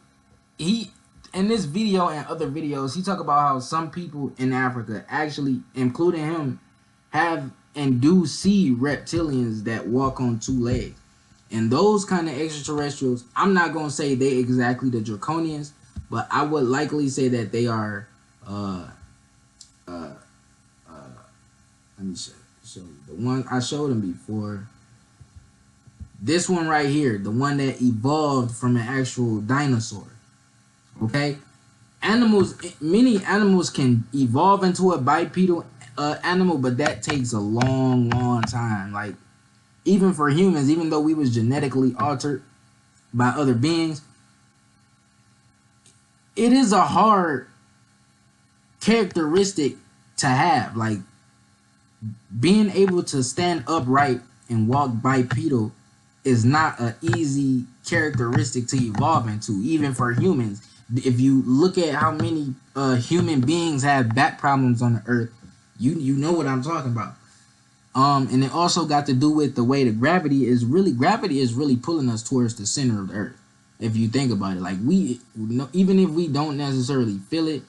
he in this video and other videos, he talk about how some people in Africa, actually, including him, have and do see reptilians that walk on two legs. And those kind of extraterrestrials, I'm not gonna say they exactly the draconians, but I would likely say that they are let me show you the one I showed him before. This one right here, the one that evolved from an actual dinosaur. Okay, animals, many animals can evolve into a bipedal animal, but that takes a long time. Like, even for humans, even though we was genetically altered by other beings, it is a hard characteristic to have. Like, being able to stand upright and walk bipedal is not an easy characteristic to evolve into, even for humans. If you look at how many human beings have back problems on the earth, you know what I'm talking about. And it also got to do with the way the gravity is really pulling us towards the center of the earth. If you think about it, like, we, even if we don't necessarily feel it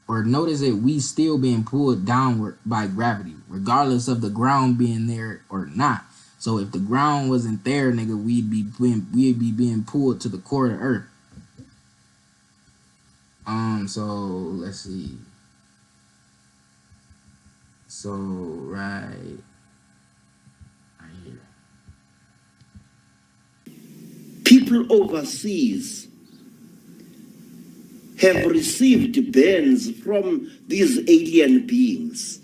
or notice it, we still being pulled downward by gravity, regardless of the ground being there or not. So if the ground wasn't there, nigga, we'd be being pulled to the core of the earth. So let's see. So right here. People overseas have received burns from these alien beings.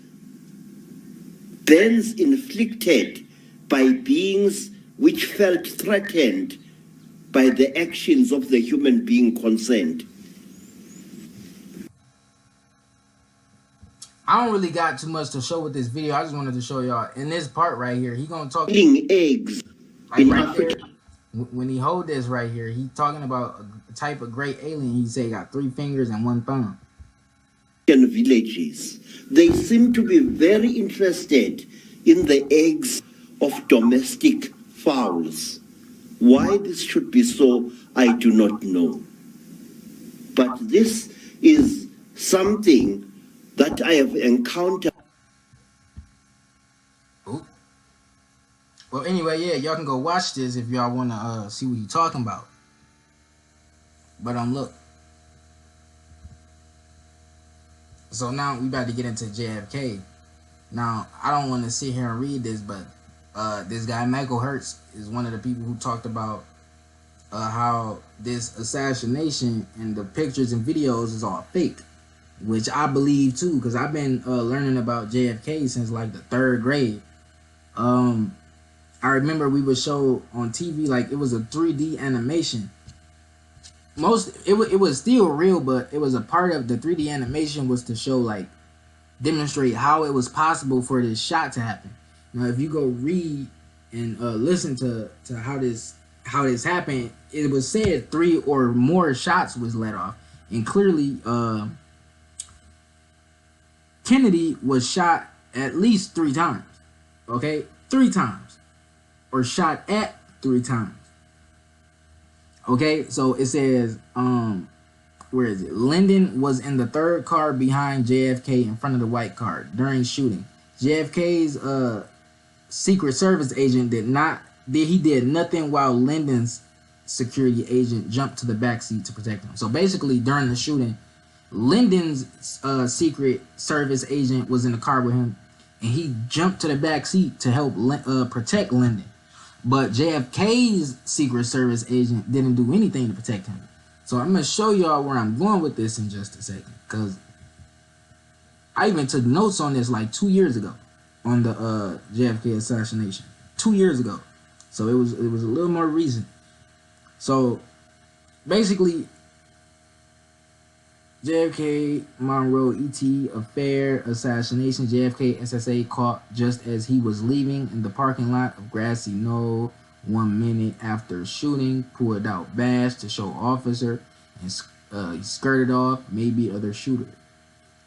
Burns inflicted by beings which felt threatened by the actions of the human being concerned. I don't really got too much to show with this video. I just wanted to show y'all in this part right here. He gonna talk Eating eggs like in right Africa. there. When he hold this right here, he talking about a type of great alien. He say got 3 fingers and 1 thumb. Villages. They seem to be very interested in the eggs of domestic fowls. Why this should be so, I do not know. But this is something that I have encountered. Ooh. Well, anyway, yeah, y'all can go watch this if y'all want to see what he talking about. But look. So now we about to get into JFK. Now, I don't want to sit here and read this, but this guy Michael Hertz is one of the people who talked about how this assassination and the pictures and videos is all fake, which I believe too, because I've been learning about JFK since like the 3rd grade. I remember we would show on TV, like, it was a 3D animation. It was still real, but it was a part of the 3D animation was to show, like, demonstrate how it was possible for this shot to happen. Now, if you go read and listen to how this happened, it was said 3 or more shots was let off, and clearly Kennedy was shot at least 3 times. Okay, 3 times, or shot at 3 times. Okay, so it says, where is it? Lyndon was in the 3rd car behind JFK in front of the white car during shooting. JFK's Secret Service agent did nothing while Lyndon's security agent jumped to the back seat to protect him. So basically, during the shooting, Lyndon's Secret Service agent was in the car with him, and he jumped to the back seat to help protect Lyndon. But JFK's Secret Service agent didn't do anything to protect him. So I'm going to show y'all where I'm going with this in just a second, because I even took notes on this like 2 years ago on the JFK assassination. 2 years ago. So it was a little more recent. So basically, JFK Monroe ET affair assassination. JFK SSA caught just as he was leaving in the parking lot of Grassy Knoll 1 minute after shooting, pulled out badge to show officer, and he skirted off, maybe other shooter.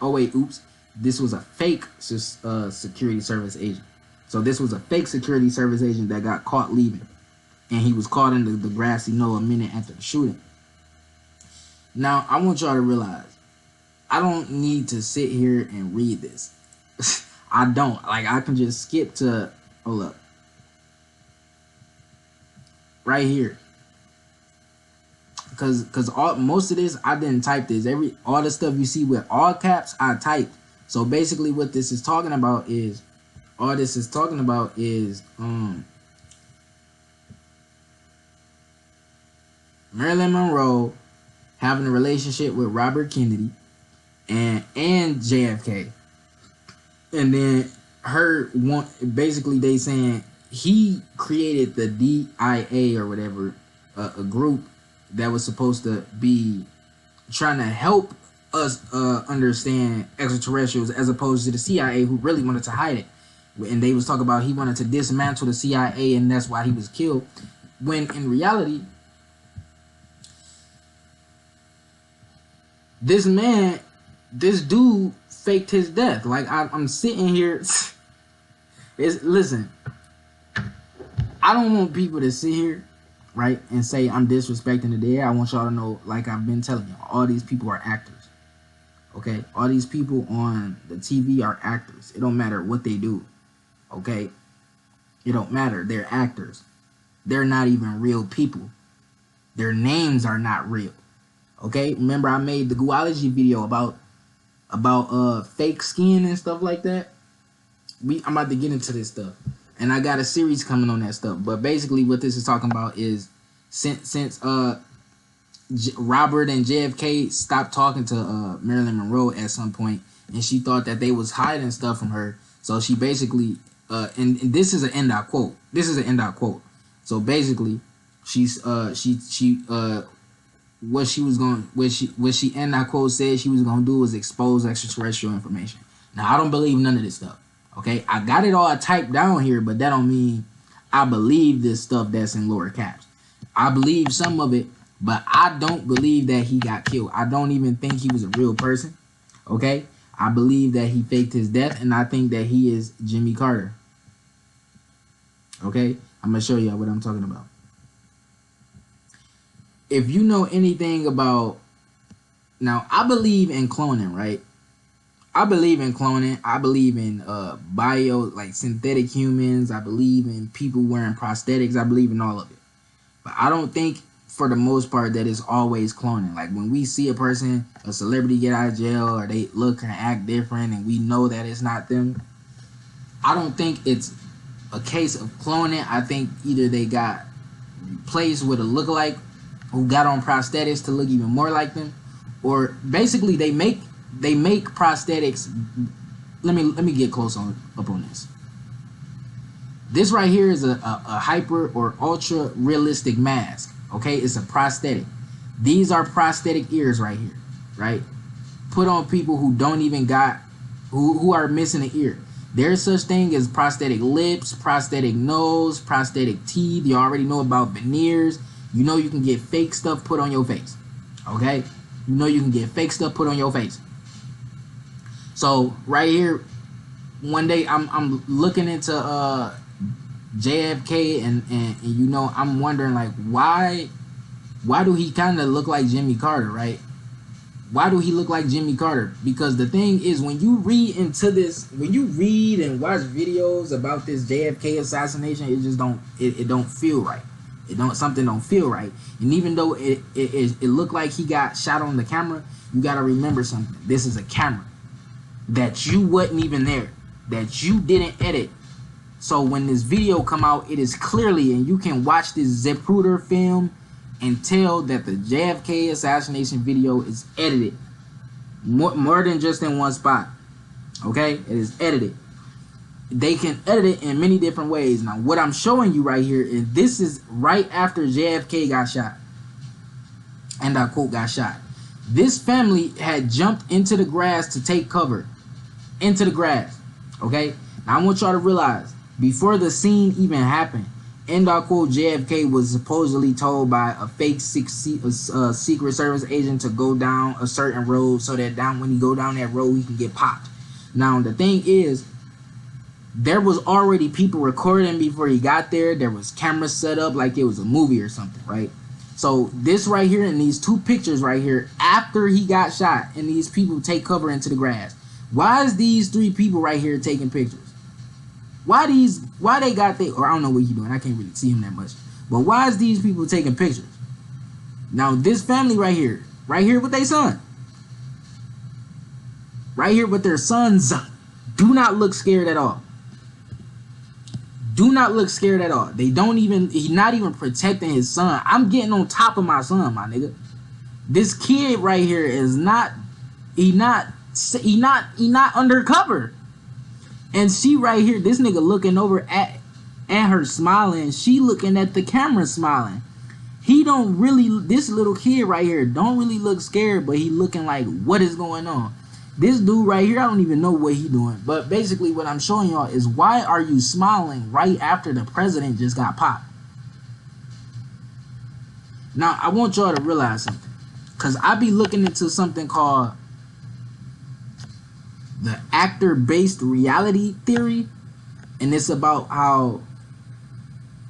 Oh wait, oops. This was a fake security service agent. So this was a fake security service agent that got caught leaving. And he was caught in the grassy knoll a minute after the shooting. Now, I want y'all to realize, I don't need to sit here and read this. I don't. Like, I can just skip to, hold up. Right here. Because most of this, I didn't type this. All the stuff you see with all caps, I typed. So basically what this is talking about is, Marilyn Monroe having a relationship with Robert Kennedy and JFK. And then basically they saying he created the DIA or whatever, a group that was supposed to be trying to help us understand extraterrestrials, as opposed to the CIA, who really wanted to hide it. And they was talking about he wanted to dismantle the CIA and that's why he was killed. When in reality, this dude faked his death. Like, I'm sitting here. Listen, I don't want people to sit here, right, and say I'm disrespecting the dead. I want y'all to know, like I've been telling y'all, all these people are actors. Okay? All these people on the TV are actors. It don't matter what they do. Okay? It don't matter. They're actors. They're not even real people. Their names are not real. Okay? Remember I made the Guology video about fake skin and stuff like that? I'm about to get into this stuff. And I got a series coming on that stuff. But basically what this is talking about is since Robert and JFK stopped talking to Marilyn Monroe at some point, and she thought that they was hiding stuff from her. So she basically and this is an end out quote. So basically what she end out quote said she was gonna do was expose extraterrestrial information. Now I don't believe none of this stuff. Okay, I got it all typed down here, but that don't mean I believe this stuff that's in lower caps. I believe some of it, but I don't believe that he got killed. I don't even think he was a real person. Okay, I believe that he faked his death, and I think that he is Jimmy Carter. Okay, I'm gonna show y'all what I'm talking about. If you know anything about, now I believe in cloning, right? I believe in cloning. I believe in like synthetic humans. I believe in people wearing prosthetics. I believe in all of it. But I don't think for the most part that it's always cloning. Like when we see a celebrity get out of jail, or they look and act different and we know that it's not them, I don't think it's a case of cloning. I think either they got replaced with a lookalike who got on prosthetics to look even more like them, or basically they make prosthetics. Let me get close up on this. This right here is a hyper or ultra realistic mask. Okay, it's a prosthetic. These are prosthetic ears right here, right? Put on people who don't even got, who are missing an ear. There's such thing as prosthetic lips, prosthetic nose, prosthetic teeth. You already know about veneers. You know you can get fake stuff put on your face. Okay? You know you can get fake stuff put on your face. So right here, one day I'm looking into JFK and you know, I'm wondering like why do he kind of look like Jimmy Carter, right? Why do he look like Jimmy Carter? Because the thing is, when you read and watch videos about this JFK assassination, it just don't feel right. Something don't feel right. And even though it looked like he got shot on the camera, you got to remember something. This is a camera that you wasn't even there, that you didn't edit. So when this video come out, it is clearly, and you can watch this Zapruder film and tell that the JFK assassination video is edited more than just in one spot. Okay, it is edited. They can edit it in many different ways. Now what I'm showing you right here is, this is right after JFK got shot, and I quote, got shot. This family had jumped into the grass to take cover, into the grass. Okay, now I want y'all to realize, before the scene even happened, End of quote. JFK was supposedly told by a fake Secret Service agent to go down a certain road so that when he go down that road he can get popped. Now the thing is, there was already people recording before he got there. There was cameras set up like it was a movie or something, right? So this right here in these two pictures right here, after he got shot, and these people take cover into the grass. Why is these three people right here taking pictures? Why they got they, or I don't know what he doing. I can't really see him that much. But why is these people taking pictures? Now this family right here with their son. Right here with their sons, do not look scared at all. Do not look scared at all. They don't even, he's not even protecting his son. I'm getting on top of my son, my nigga. This kid right here is not, he not undercover. And she right here, this nigga looking over at her smiling. She looking at the camera smiling. He don't really, this little kid right here don't really look scared, but he looking like, what is going on? This dude right here, I don't even know what he doing. But basically what I'm showing y'all is, why are you smiling right after the president just got popped? Now, I want y'all to realize something. Because I be looking into something called the actor-based reality theory. And it's about how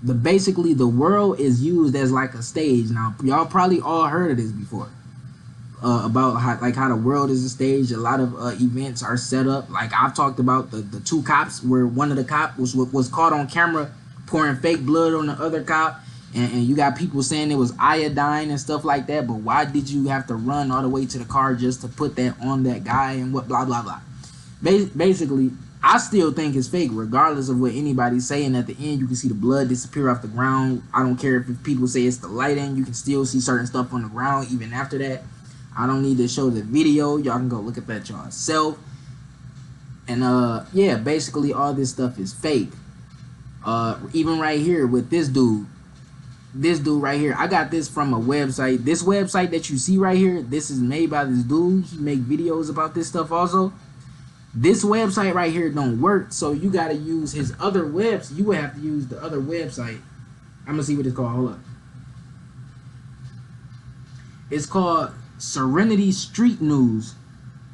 basically the world is used as like a stage. Now, y'all probably all heard of this before. About how the world is a stage. A lot of events are set up. Like I've talked about the two cops, where one of the cops was caught on camera pouring fake blood on the other cop, and you got people saying it was iodine and stuff like that. But why did you have to run all the way to the car just to put that on that guy, and what blah blah blah. Basically, I still think it's fake, regardless of what anybody's saying. At the end, you can see the blood disappear off the ground. I don't care if people say it's the lighting. You can still see certain stuff on the ground even after that. I don't need to show the video. Y'all can go look at that yourself. And yeah, basically all this stuff is fake. Even right here with this dude right here, I got this from a website. This website that you see right here, this is made by this dude. He make videos about this stuff also. This website right here don't work, so you gotta use his other webs. You would have to use the other website. I'm gonna see what it's called. Hold up. It's called Serenity Street News,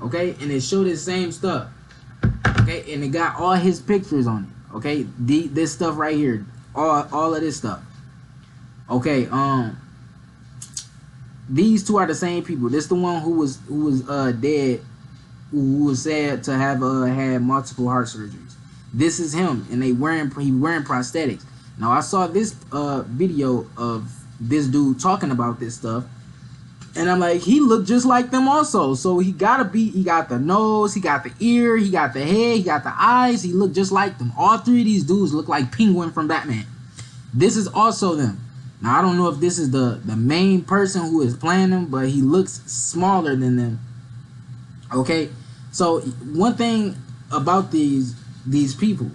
okay, and it showed the same stuff, okay, and it got all his pictures on it, okay. This stuff right here, all of this stuff, okay. These two are the same people. This the one who was dead, who was said to have had multiple heart surgeries. This is him, and he wearing prosthetics. Now I saw this video of this dude talking about this stuff. And I'm like, he looked just like them also. So he got the nose, he got the ear, he got the head, he got the eyes. He looked just like them. All three of these dudes look like Penguin from Batman. This is also them. Now, I don't know if this is the main person who is playing them, but he looks smaller than them. Okay? So one thing about these people,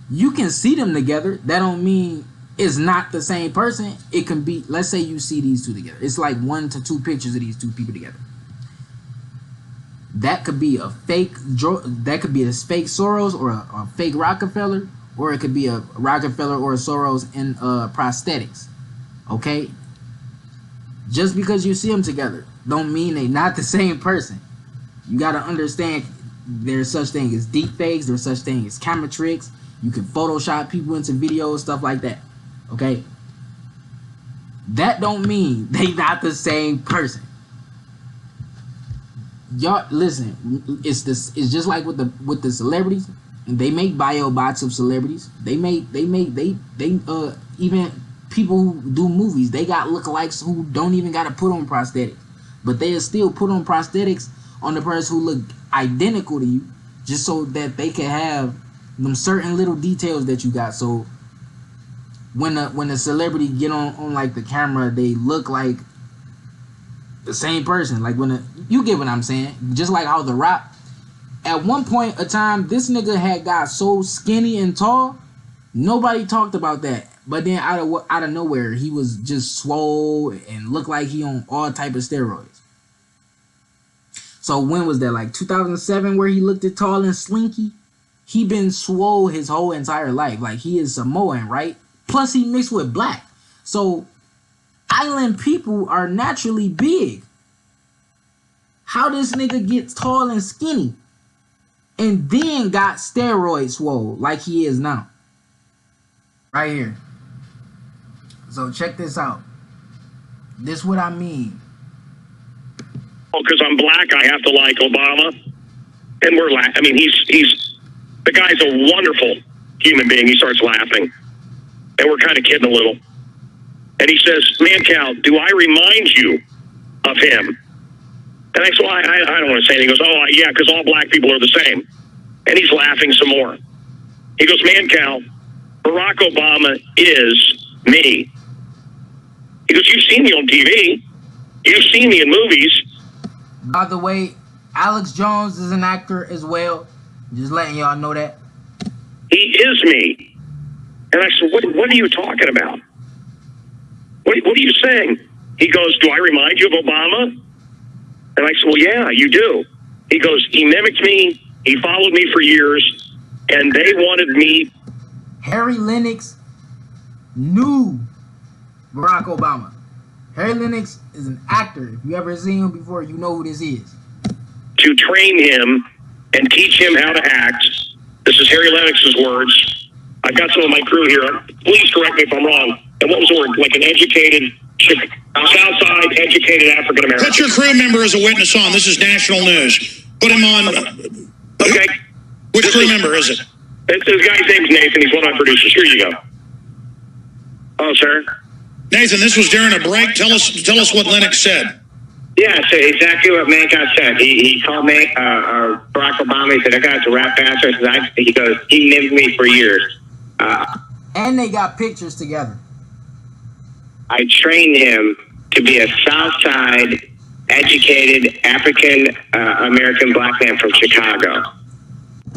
you can see them together. That don't mean it's not the same person. It can be, let's say you see these two together. It's like 1 to 2 pictures of these two people together. That could be a fake Soros or a fake Rockefeller, or it could be a Rockefeller or a Soros in prosthetics. Okay? Just because you see them together don't mean they not the same person. You got to understand, there's such thing as deep fakes, there's such thing as camera tricks. You can Photoshop people into videos, stuff like that. Okay, that don't mean they not the same person. Y'all listen, it's just like with the celebrities. They make bio bots of celebrities. They even people who do movies, they got lookalikes who don't even got to put on prosthetics, but they still put on prosthetics on the person who look identical to you, just so that they can have them certain little details that you got. So when a celebrity get on like the camera, they look like the same person. Like you get what I'm saying? Just like how The Rock, at one point of time, this nigga had got so skinny and tall, nobody talked about that. But then out of nowhere, he was just swole and looked like he on all type of steroids. So when was that? Like 2007, where he looked tall and slinky? He been swole his whole entire life. Like, he is Samoan, right? Plus, he mixed with black. So, island people are naturally big. How this nigga gets tall and skinny and then got steroid swole like he is now? Right here. So, check this out. This what I mean. Oh, because I'm black, I have to like Obama. And we're laughing. I mean, he's the guy's a wonderful human being. He starts laughing. And we're kind of kidding a little. And he says, Mancow, do I remind you of him? And I said, well, I don't want to say anything. He goes, oh, yeah, because all black people are the same. And he's laughing some more. He goes, Mancow, Barack Obama is me. He goes, you've seen me on TV. You've seen me in movies. By the way, Alex Jones is an actor as well. Just letting y'all know that. He is me. And I said, what are you talking about? What are you saying? He goes, do I remind you of Obama? And I said, well, yeah, you do. He goes, he mimicked me. He followed me for years. And they wanted me. Harry Lennox knew Barack Obama. Harry Lennox is an actor. If you ever seen him before, you know who this is. To train him and teach him how to act. This is Harry Lennox's words. I've got some of my crew here. Please correct me if I'm wrong. And what was the word? Like an educated, Southside educated African American. Put your crew member as a witness on. This is national news. Put him on. Okay. Which crew member is it? This guy's name's Nathan. He's one of my producers. Here you go. Oh, sir. Nathan, this was during a break. Tell us what Lennox said. Yeah, so exactly what Mancow said. He called me, Barack Obama. He said, that guy's a rap bastard. He goes, he named me for years. And they got pictures together. I trained him to be a Southside, educated African American black man from Chicago.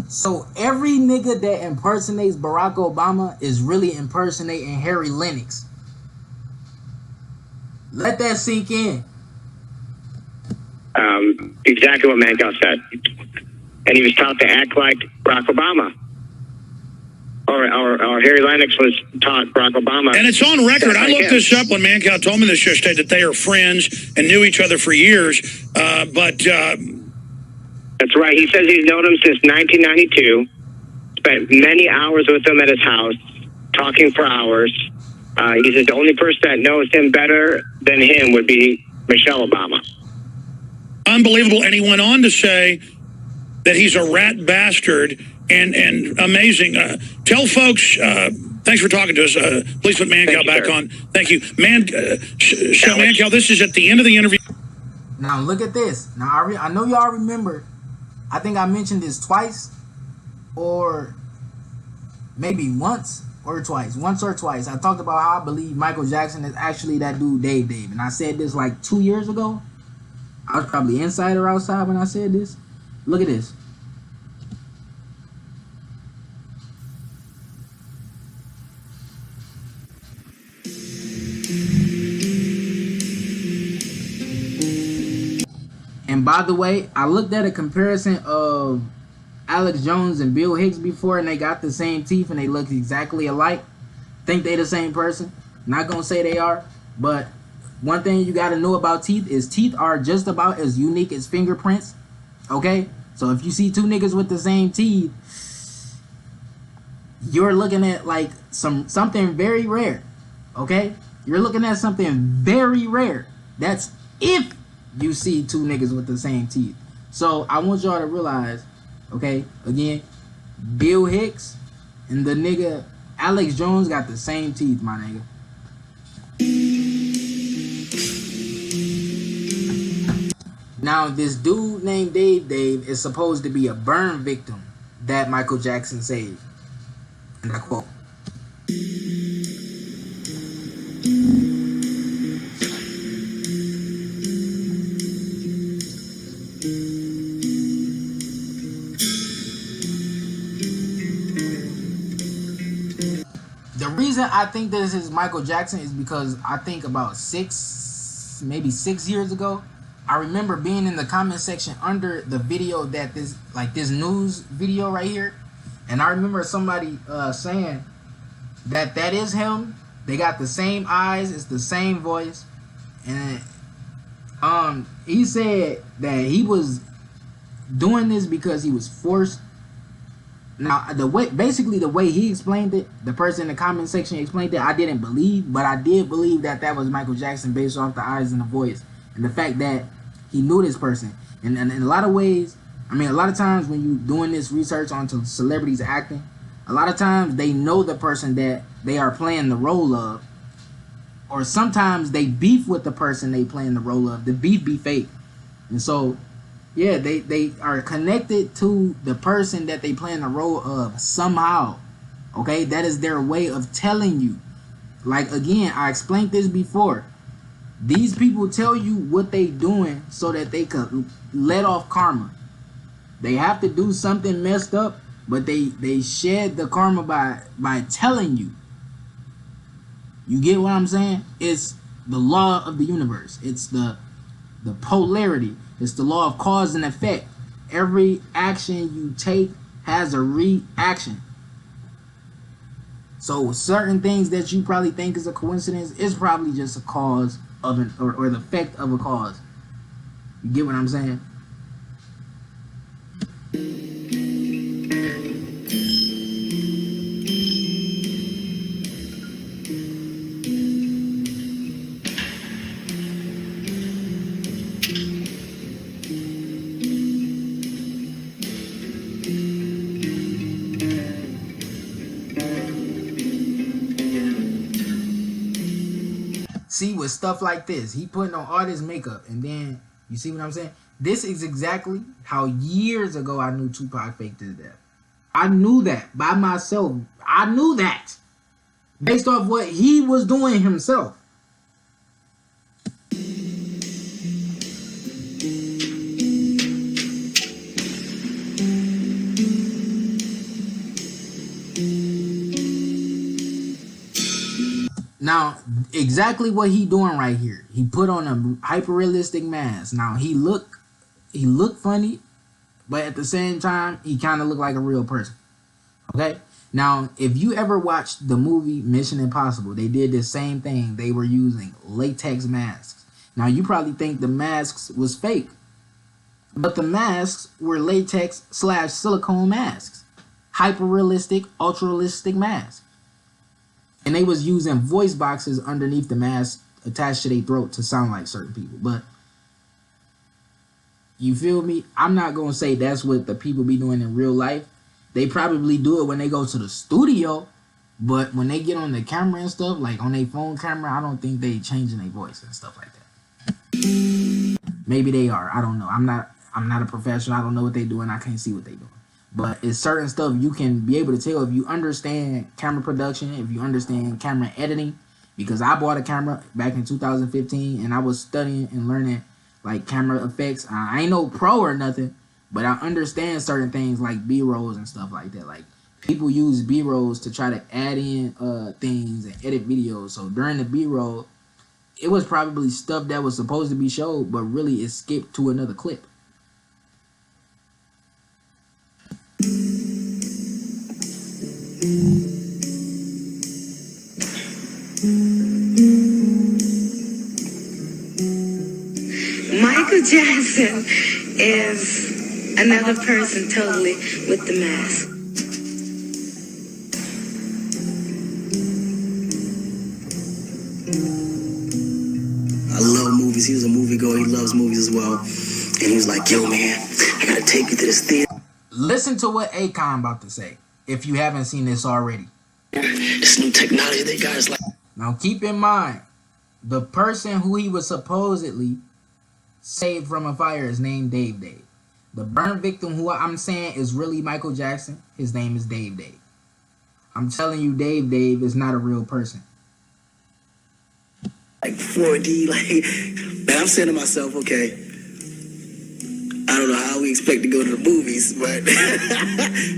So every nigga that impersonates Barack Obama is really impersonating Harry Lennox. Let that sink in. Exactly what Mancow said. And he was taught to act like Barack Obama. Or Harry Lennox was taught Barack Obama. And it's on record. I looked this up when Mancow told me this yesterday that they are friends and knew each other for years. That's right. He says he's known him since 1992. Spent many hours with him at his house, talking for hours. He says the only person that knows him better than him would be Michelle Obama. Unbelievable. And he went on to say that he's a rat bastard and amazing. Tell folks, thanks for talking to us. Please put Mancow back on. Thank you. Mancow, this is at the end of the interview. Now look at this. Now I know y'all remember, I think I mentioned this twice or maybe once or twice. I talked about how I believe Michael Jackson is actually that dude Dave. And I said this like 2 years ago. I was probably inside or outside when I said this. Look at this. And by the way, I looked at a comparison of Alex Jones and Bill Hicks before, and they got the same teeth and they look exactly alike. Think they the same person. Not gonna say they are, but one thing you gotta know about teeth is teeth are just about as unique as fingerprints. Okay? So if you see two niggas with the same teeth, you're looking at like something very rare. Okay? You're looking at something very rare. That's if you see two niggas with the same teeth. So I want y'all to realize, okay, again, Bill Hicks and the nigga Alex Jones got the same teeth, my nigga. Now, this dude named Dave is supposed to be a burn victim that Michael Jackson saved. And I quote. The reason I think this is Michael Jackson is because I think about maybe 6 years ago, I remember being in the comment section under the video that this news video right here, and I remember somebody saying that is him. They got the same eyes. It's the same voice. And he said that he was doing this because he was forced. Now, the way he explained it, the person in the comment section explained it, I didn't believe, but I did believe that was Michael Jackson based off the eyes and the voice and the fact that he knew this person. And in a lot of ways, I mean, a lot of times when you're doing this research onto celebrities acting, a lot of times they know the person that they are playing the role of, or sometimes they beef with the person they playing the role of. The beef be fake. And so, yeah, they are connected to the person that they playing the role of somehow. Okay, that is their way of telling you. Like, again, I explained this before. These people tell you what they doing so that they could let off karma. They have to do something messed up, but they shed the karma by telling you. You get what I'm saying? It's the law of the universe. It's the polarity. It's the law of cause and effect. Every action you take has a reaction. So certain things that you probably think is a coincidence is probably just a cause of an or the effect of a cause. You get what I'm saying? See, with stuff like this, he putting on all this makeup, and then you see what I'm saying? This is exactly how years ago I knew Tupac faked his death. I knew that by myself. I knew that based off what he was doing himself. Now, exactly what he doing right here. He put on a hyper-realistic mask. Now, he looked funny, but at the same time, he kind of looked like a real person. Okay? Now, if you ever watched the movie Mission Impossible, they did the same thing. They were using latex masks. Now, you probably think the masks was fake, but the masks were latex/silicone masks. Hyper-realistic, ultra-realistic masks. And they was using voice boxes underneath the mask attached to their throat to sound like certain people. But you feel me? I'm not going to say that's what the people be doing in real life. They probably do it when they go to the studio. But when they get on the camera and stuff, like on their phone camera, I don't think they changing their voice and stuff like that. Maybe they are. I don't know. I'm not a professional. I don't know what they doing. I can't see what they doing. But it's certain stuff you can be able to tell if you understand camera production, if you understand camera editing. Because I bought a camera back in 2015 and I was studying and learning like camera effects. I ain't no pro or nothing, but I understand certain things like B-rolls and stuff like that. Like people use B-rolls to try to add in things and edit videos. So during the B-roll, it was probably stuff that was supposed to be showed, but really it skipped to another clip. Michael Jackson is another person totally with the mask. I love movies. He was a moviegoer. He loves movies as well. And he was like, yo, man, I gotta take you to this theater. Listen to what Akon about to say, if you haven't seen this already. This new technology they got is like... Now keep in mind, the person who he was supposedly saved from a fire is named Dave Dave. The burn victim who I'm saying is really Michael Jackson, his name is Dave Dave. I'm telling you, Dave Dave is not a real person. Like 4D, like... Man, I'm saying to myself, okay, I don't know how we expect to go to the movies, but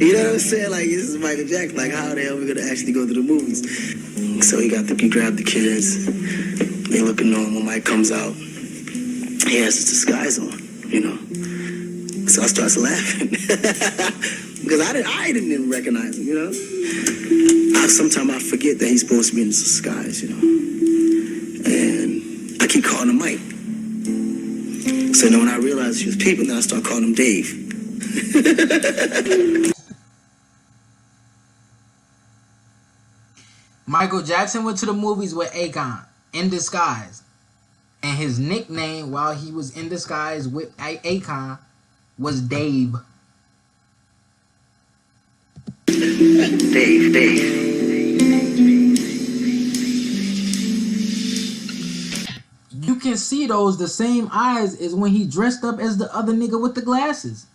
you know what I'm saying? Like, this is Michael Jackson. Like, how the hell are we gonna actually go to the movies? So he grabbed the kids. They looking normal. Mike comes out. He has his disguise on, you know. So I starts laughing. Because I didn't even recognize him, you know? Sometimes I forget that he's supposed to be in disguise, you know? And I keep calling him Mike. So then when I realized he was people, then I start calling him Dave. Michael Jackson went to the movies with Akon in disguise. And his nickname while he was in disguise with Akon was Dave. Dave. You can see those the same eyes as when he dressed up as the other nigga with the glasses.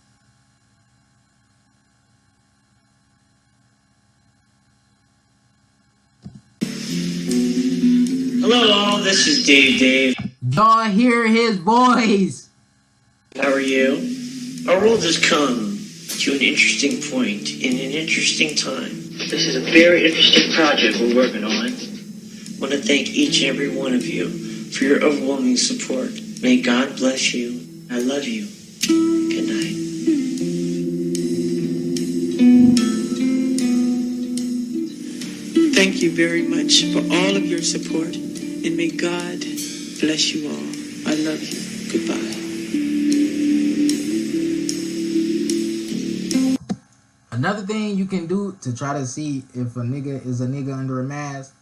Hello all, this is Dave. Y'all hear his voice. How are you? Our world has come to an interesting point in an interesting time. This is a very interesting project we're working on. I want to thank each and every one of you for your overwhelming support. May God bless you. I love you. Good night. Thank you very much for all of your support, and may God bless you all. I love you. Goodbye. Another thing you can do to try to see if a nigga is a nigga under a mask,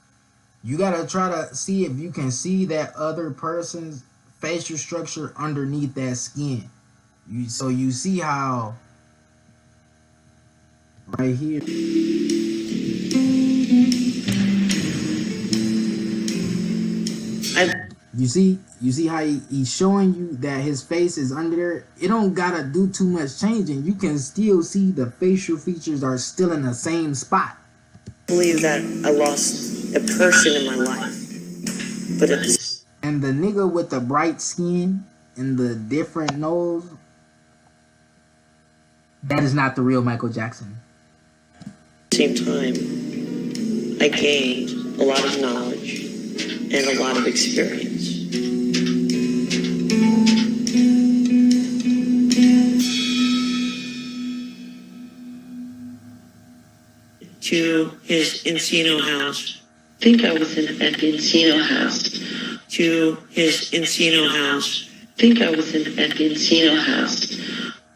you gotta try to see if you can see that other person's facial structure underneath that skin. So you see how right here. You see how he's showing you that his face is under there. It don't gotta do too much changing. You can still see the facial features are still in the same spot. I believe that I lost a person in my life, but and the nigga with the bright skin and the different nose, that is not the real Michael Jackson. at the same time, I gained a lot of knowledge and a lot of experience. To his Encino house. Think I was at the Encino house. To his Encino house. Think I was at the Encino house.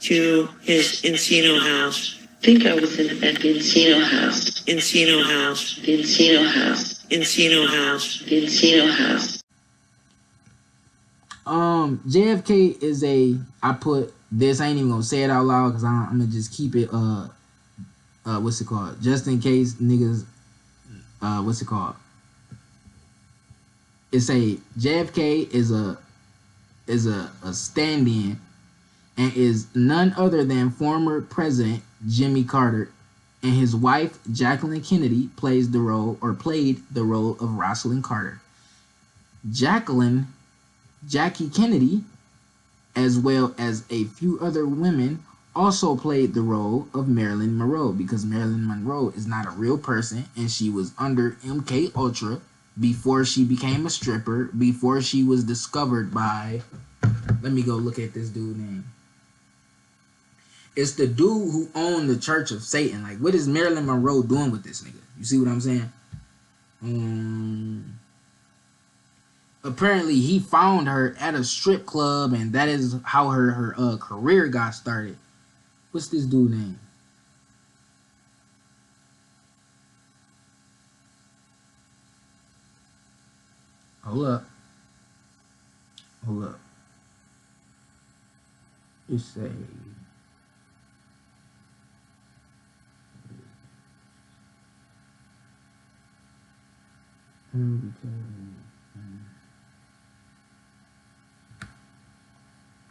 To his Encino house. Think I was at the Encino house. Encino house. The Encino house. Encino house. The Encino house. JFK is I put this, I ain't even gonna say it out loud because I'm gonna just keep it what's it called? Just in case niggas what's it called? It's a JFK is a stand-in and is none other than former President Jimmy Carter, and his wife Jacqueline Kennedy played the role of Rosalind Carter. Jackie Kennedy, as well as a few other women, also played the role of Marilyn Monroe, because Marilyn Monroe is not a real person and she was under MK Ultra before she became a stripper, before she was discovered by, let me go look at this dude's name. It's the dude who owned the Church of Satan. Like, what is Marilyn Monroe doing with this nigga? You see what I'm saying? Apparently he found her at a strip club, and that is how her career got started. What's this dude's name? Hold up. Just say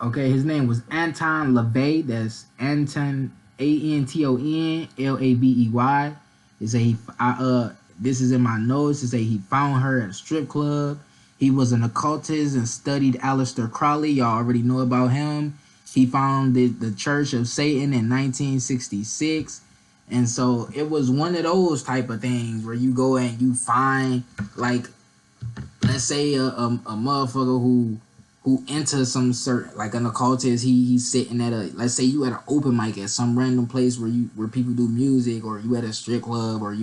okay, his name was Anton LaVey. That's Anton, Anton Labey. This is in my notes. It say he found her at a strip club. He was an occultist and studied Aleister Crowley. Y'all already know about him. He founded the Church of Satan in 1966. And so it was one of those type of things where you go and you find, like, let's say a motherfucker who who into some certain, like an occultist, he's sitting at a, let's say you at an open mic at some random place where people do music, or you at a strip club, or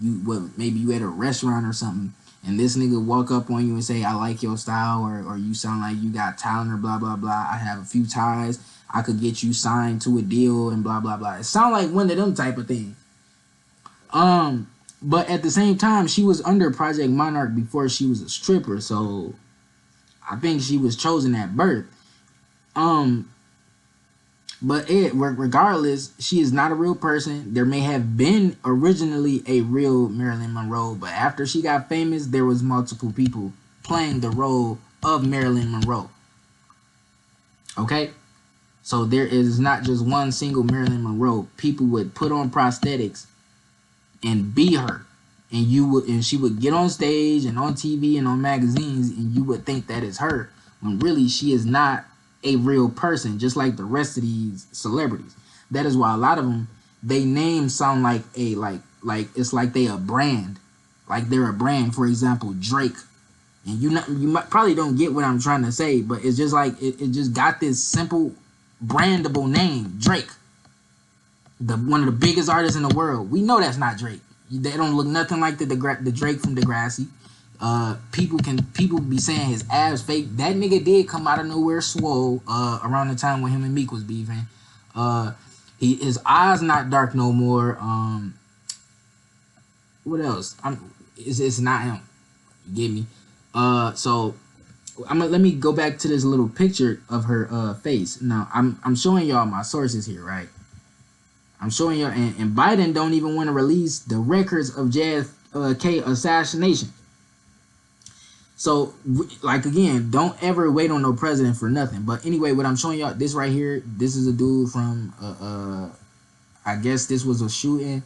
maybe you at a restaurant or something, and this nigga walk up on you and say, I like your style, or you sound like you got talent, or blah blah blah, I have a few ties, I could get you signed to a deal, and blah blah blah. It sound like one of them type of things. But at the same time, she was under Project Monarch before she was a stripper, so I think she was chosen at birth. But regardless, she is not a real person. There may have been originally a real Marilyn Monroe, but after she got famous, there was multiple people playing the role of Marilyn Monroe. Okay? So there is not just one single Marilyn Monroe. People would put on prosthetics and be her. And she would get on stage and on TV and on magazines, and you would think that is her, when really she is not a real person, just like the rest of these celebrities. That is why a lot of them, they names sound like it's like they a brand, like they're a brand. For example, Drake, and you probably don't get what I'm trying to say, but it's just like it just got this simple brandable name, Drake, one of the biggest artists in the world. We know that's not Drake. They don't look nothing like the Drake from Degrassi. People be saying his abs fake. That nigga did come out of nowhere swole around the time when him and Meek was beefing. His eyes not dark no more. What else? It's not him. You get me? So let me go back to this little picture of her face. Now I'm showing y'all my sources here, right? I'm showing you, and Biden don't even want to release the records of JFK assassination. So, like, again, don't ever wait on no president for nothing. But anyway, what I'm showing y'all, this right here, this is a dude from, I guess this was a shooting.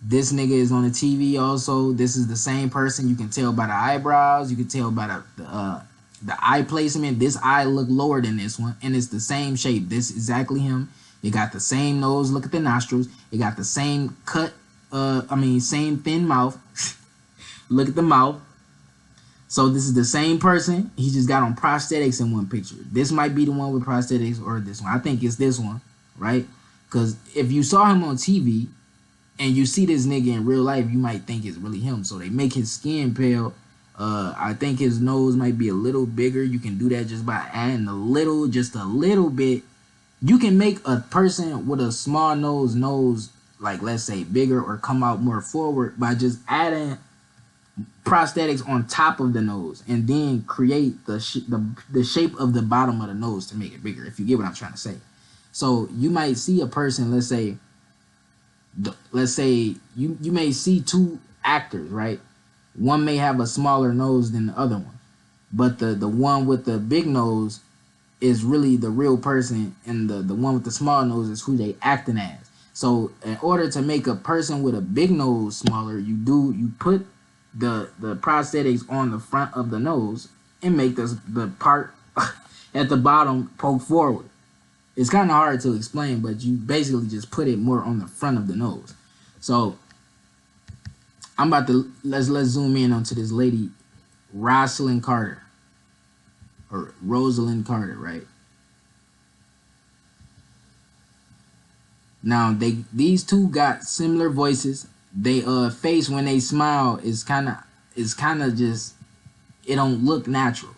This nigga is on the TV also. This is the same person. You can tell by the eyebrows. You can tell by the eye placement. This eye look lower than this one, and it's the same shape. This is exactly him. It got the same nose. Look at the nostrils. It got the same cut. Same thin mouth. Look at the mouth. So this is the same person. He just got on prosthetics in one picture. This might be the one with prosthetics, or this one. I think it's this one, right? Because if you saw him on TV and you see this nigga in real life, you might think it's really him. So they make his skin pale. I think his nose might be a little bigger. You can do that just by adding just a little bit. You can make a person with a small nose, like, let's say, bigger or come out more forward by just adding prosthetics on top of the nose, and then create the shape of the bottom of the nose to make it bigger, if you get what I'm trying to say. So you might see a person, let's say you may see two actors, right? One may have a smaller nose than the other one, but the one with the big nose is really the real person, and the one with the small nose is who they acting as. So in order to make a person with a big nose smaller, you put the prosthetics on the front of the nose and make the part at the bottom poke forward. It's kind of hard to explain, but you basically just put it more on the front of the nose. So I'm about to let's zoom in onto this lady, Rosalind Carter. Or Rosalind Carter, right? Now these two got similar voices. They face when they smile is kind of just, it don't look natural.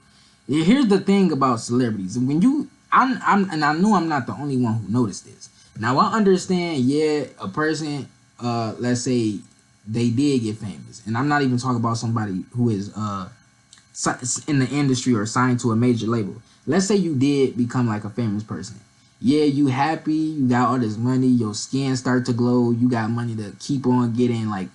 Here's the thing about celebrities. When and I know I'm not the only one who noticed this. Now I understand, yeah, a person, let's say they did get famous, and I'm not even talking about somebody who is in the industry or signed to a major label. Let's say you did become like a famous person. Yeah, you happy, you got all this money, your skin start to glow, you got money to keep on getting, like,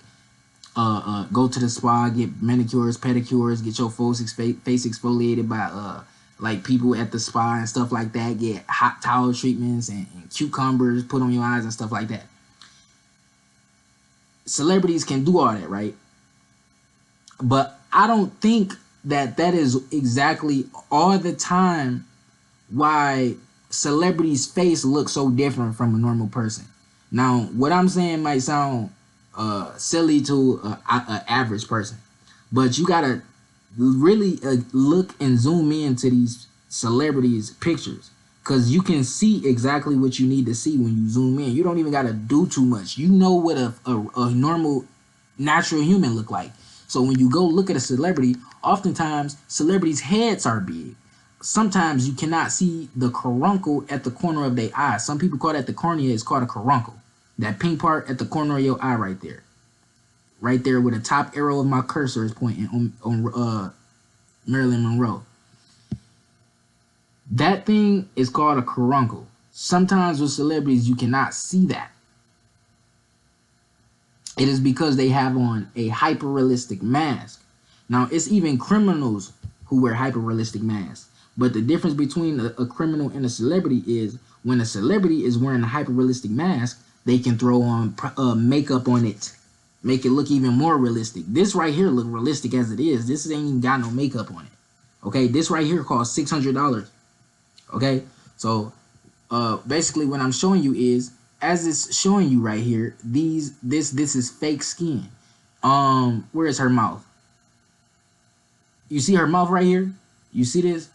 go to the spa, get manicures, pedicures, get your face exfoliated by like people at the spa and stuff like that, get hot towel treatments and cucumbers put on your eyes and stuff like that. Celebrities can do all that, right? But I don't think that is exactly all the time why celebrities' face looks so different from a normal person. Now, what I'm saying might sound silly to an average person, but you gotta really look and zoom into these celebrities' pictures, because you can see exactly what you need to see when you zoom in. You don't even got to do too much. You know what a normal, natural human look like. So when you go look at a celebrity, oftentimes celebrities' heads are big. Sometimes you cannot see the caruncle at the corner of their eye. Some people call that the cornea. It's called a caruncle. That pink part at the corner of your eye right there. Right there where the top arrow of my cursor is pointing on Marilyn Monroe. That thing is called a caruncle. Sometimes with celebrities, you cannot see that. It is because they have on a hyper-realistic mask. Now, it's even criminals who wear hyper-realistic masks. But the difference between a criminal and a celebrity is when a celebrity is wearing a hyper-realistic mask, they can throw on makeup on it, make it look even more realistic. This right here look realistic as it is. This ain't even got no makeup on it. Okay, this right here costs $600. Okay, so basically what I'm showing you is, as it's showing you right here, this is fake skin. Where is her mouth? You see her mouth right here? You see this?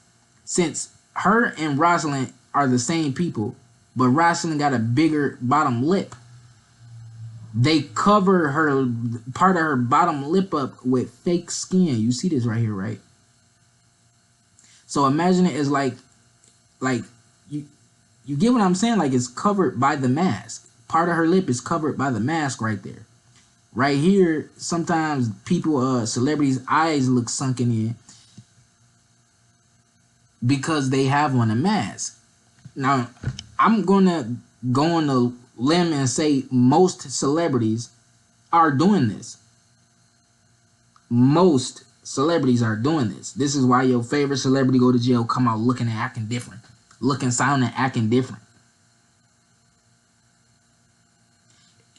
Since her and Rosalind are the same people, but Rosalind got a bigger bottom lip, they cover her part of her bottom lip up with fake skin. You see this right here, right? So imagine it as like you get what I'm saying? Like it's covered by the mask. Part of her lip is covered by the mask right there. Right here, sometimes people, celebrities' eyes look sunken in because they have on a mask. Now, I'm gonna go on a limb and say most celebrities are doing this. Most celebrities are doing this. This is why your favorite celebrity go to jail, come out looking and acting different. Looking, sounding, acting different.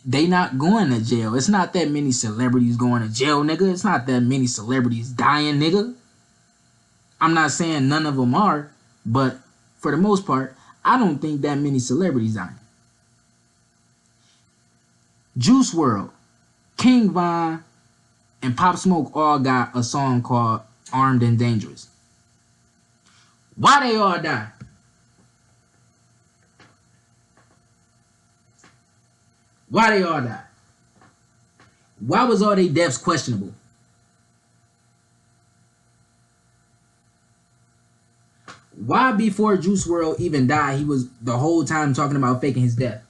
They not going to jail. It's not that many celebrities going to jail, nigga. It's not that many celebrities dying, nigga. I'm not saying none of them are, but for the most part, I don't think that many celebrities dying. Juice WRLD, King Von, and Pop Smoke all got a song called Armed and Dangerous. Why they all die? Why they all die? Why was all their deaths questionable? Why before Juice WRLD even died, he was the whole time talking about faking his death?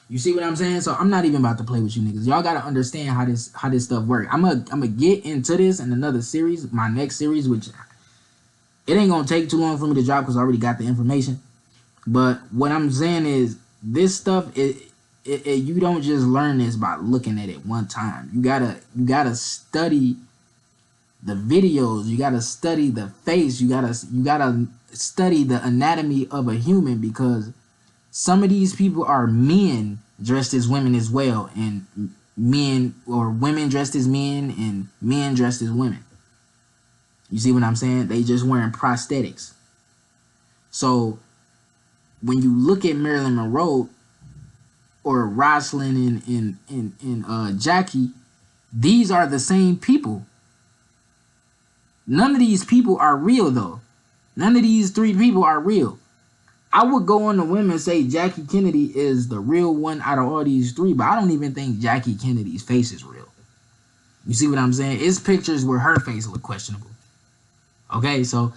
You see what I'm saying? So I'm not even about to play with you niggas. Y'all gotta understand how this stuff works. I'm gonna get into this in another series, my next series, which it ain't gonna take too long for me to drop because I already got the information. But what I'm saying is this stuff, you don't just learn this by looking at it one time. You gotta study the videos. You gotta study the face. You gotta study the anatomy of a human, because some of these people are men dressed as women as well, and men or women dressed as men and men dressed as women. You see what I'm saying? They just wearing prosthetics. So when you look at Marilyn Monroe or Rosalind and Jackie, these are the same people. None of these people are real though. None of these three people are real. I would go on the whim and say Jackie Kennedy is the real one out of all these three, but I don't even think Jackie Kennedy's face is real. You see what I'm saying? It's pictures where her face look questionable. Okay, so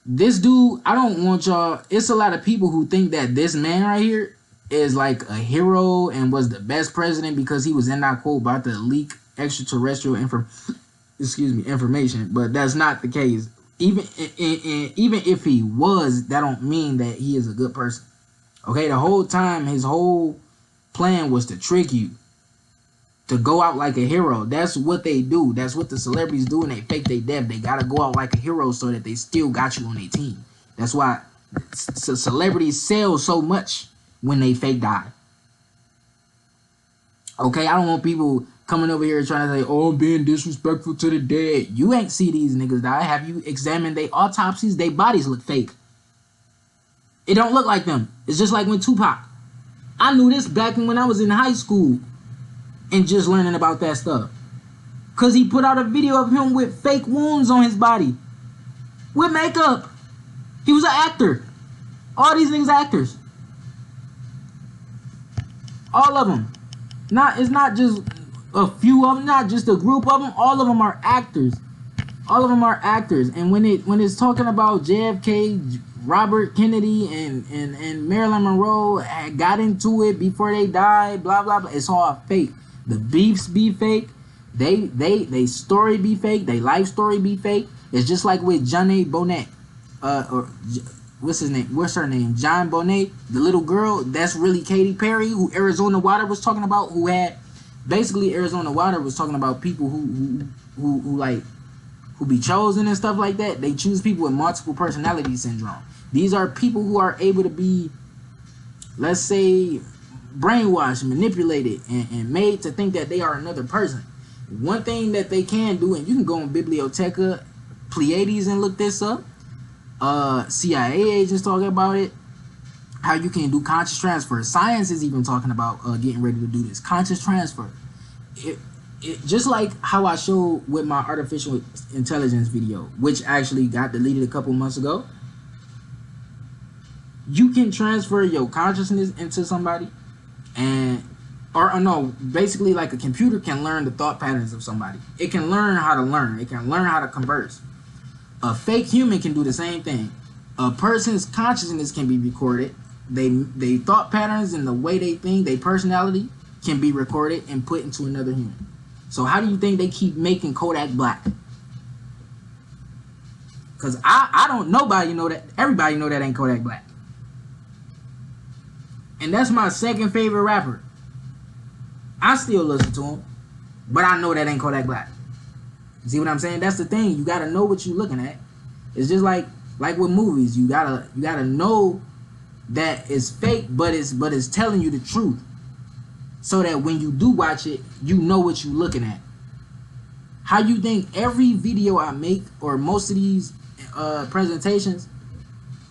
this dude, I don't want y'all, it's a lot of people who think that this man right here is like a hero and was the best president because he was in that quote about to leak extraterrestrial information, but that's not the case. Even if he was, that don't mean that he is a good person. Okay, the whole time his whole plan was to trick you, to go out like a hero. That's what they do. That's what the celebrities do when they fake their death. They gotta go out like a hero so that they still got you on their team. That's why celebrities sell so much when they fake die. Okay, I don't want people coming over here trying to say, oh, I'm being disrespectful to the dead. You ain't see these niggas die. Have you examined their autopsies? Their bodies look fake. It don't look like them. It's just like when Tupac. I knew this back when I was in high school and just learning about that stuff. Because he put out a video of him with fake wounds on his body. With makeup. He was an actor. All these things actors. All of them. It's not just a few of them, not just a group of them. All of them are actors. All of them are actors. And when it's talking about JFK, Robert Kennedy, and Marilyn Monroe got into it before they died, blah blah blah. It's all fake. The beefs be fake. They story be fake. They life story be fake. It's just like with Johnny Bonnet, or what's his name? What's her name? John Bonet, the little girl. That's really Katy Perry, who Arizona Water was talking about. Who had basically Arizona Water was talking about people who be chosen and stuff like that. They choose people with multiple personality syndrome. These are people who are able to be, let's say, brainwashed, manipulated, and made to think that they are another person. One thing that they can do, and you can go on Biblioteca Pleiades and look this up. CIA agents talking about it. How you can do conscious transfer. Science is even talking about getting ready to do this. Conscious transfer. It just like how I showed with my artificial intelligence video, which actually got deleted a couple months ago. You can transfer your consciousness into somebody, basically like a computer can learn the thought patterns of somebody. It can learn how to learn. It can learn how to converse. A fake human can do the same thing. A person's consciousness can be recorded. They thought patterns and the way they think, their personality can be recorded and put into another human. So how do you think they keep making Kodak Black? Because I don't, nobody know that. Everybody know that ain't Kodak Black. And that's my second favorite rapper. I still listen to him, but I know that ain't Kodak Black. You see what I'm saying? That's the thing. You gotta know what you're looking at. It's just like with movies. You gotta know that it's fake, but it's telling you the truth. So that when you do watch it, you know what you're looking at. How you think every video I make, or most of these presentations,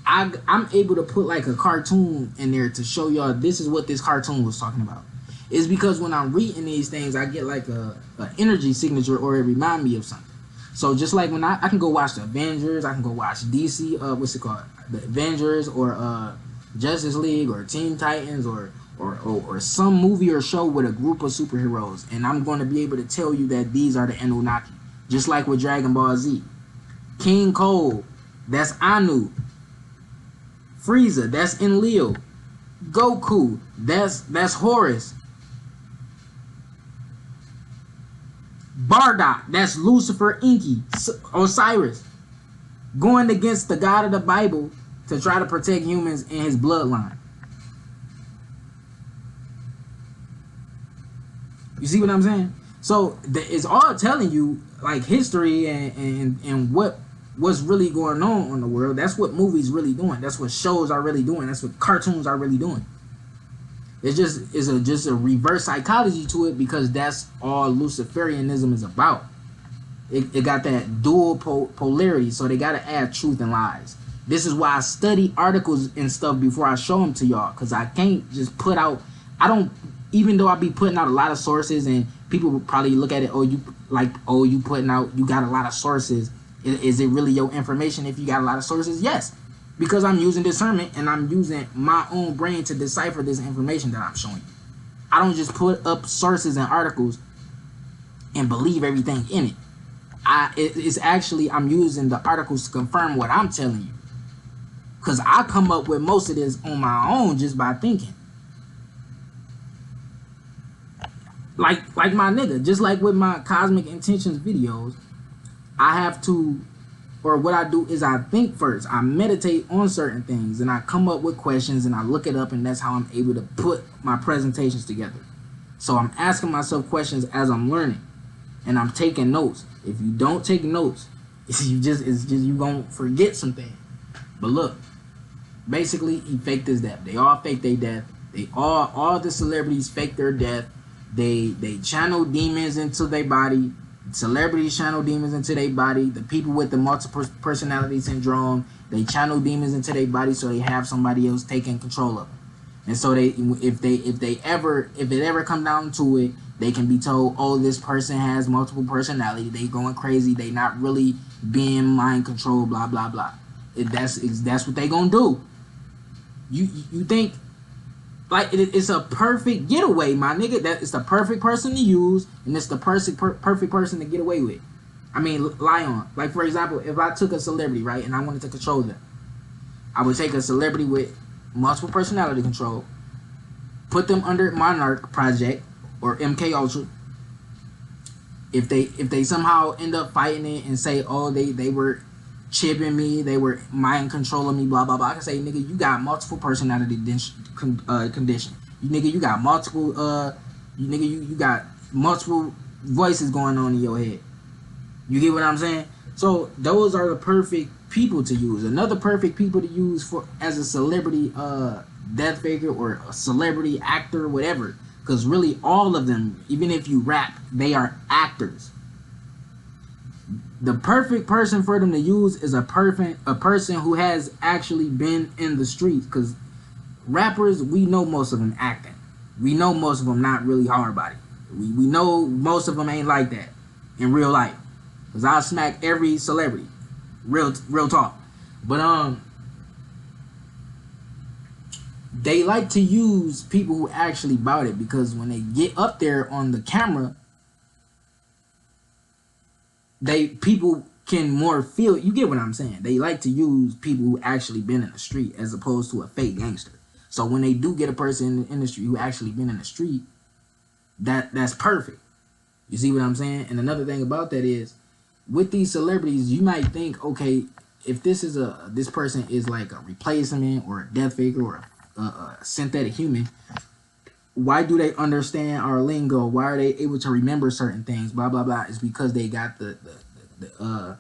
I'm able to put like a cartoon in there to show y'all this is what this cartoon was talking about. It's because when I'm reading these things, I get like a energy signature, or it remind me of something. So just like when I can go watch the Avengers, I can go watch DC, what's it called? The Avengers, or Justice League, or Teen Titans, or some movie or show with a group of superheroes, and I'm going to be able to tell you that these are the Anunnaki. Just like with Dragon Ball Z. King Cole, that's Anu. Frieza, that's Enlil. Goku, that's Horus. Bardock, that's Lucifer Enki. Osiris, going against the God of the Bible to try to protect humans in his bloodline. You see what I'm saying? So it's all telling you like history and what's really going on in the world. That's what movies really doing. That's what shows are really doing. That's what cartoons are really doing. It's just a reverse psychology to it, because that's all Luciferianism is about. It got that dual polarity, so they got to add truth and lies. This is why I study articles and stuff before I show them to y'all, because I can't just put out, even though I be putting out a lot of sources, and people will probably look at it, you putting out, you got a lot of sources. Is it really your information if you got a lot of sources? Yes. Because I'm using discernment, and I'm using my own brain to decipher this information that I'm showing you. I don't just put up sources and articles and believe everything in it. It's actually, I'm using the articles to confirm what I'm telling you. Because I come up with most of this on my own just by thinking. Like my nigga, just like with my Cosmic Intentions videos, I have to, or what I do is I think first. I meditate on certain things, and I come up with questions, and I look it up, and that's how I'm able to put my presentations together. So I'm asking myself questions as I'm learning, and I'm taking notes. If you don't take notes, you gonna forget something. But look, basically he faked his death. They all fake their death. All the celebrities fake their death. They channel demons into their body. Celebrities channel demons into their body. The people with the multiple personality syndrome, they channel demons into their body so they have somebody else taking control of them. And so if it ever come down to it, they can be told, oh, this person has multiple personality, they going crazy, they not really being mind controlled, blah blah blah. That's what they gonna do. You think like it's a perfect getaway, my nigga. That it's the perfect person to use, and it's the perfect person to get away with. I mean, lie on. Like, for example, if I took a celebrity, right, and I wanted to control them, I would take a celebrity with multiple personality control, put them under Monarch Project or MK Ultra. If they somehow end up fighting it and say, oh, they were chipping me, they were mind controlling me, blah blah blah, I can say, nigga, you got multiple personality condition. You got multiple you got multiple voices going on in your head. You get what I'm saying? So those are the perfect people to use. Another perfect people to use for as a celebrity death faker or a celebrity actor, whatever. Because really all of them, even if you rap, they are actors. The perfect person for them to use is a person who has actually been in the streets. Because rappers, we know most of them acting. We know most of them not really hard body. We know most of them ain't like that in real life. Because I'll smack every celebrity. Real talk. But they like to use people who actually bout it, because when they get up there on the camera, people can more feel. You get what I'm saying? They like to use people who actually been in the street as opposed to a fake gangster. So when they do get a person in the industry who actually been in the street, that's perfect. You see what I'm saying? And another thing about that is, with these celebrities, you might think, okay, if this person is like a replacement or a death faker or a synthetic human, why do they understand our lingo? Why are they able to remember certain things? Blah blah blah. It's because they got the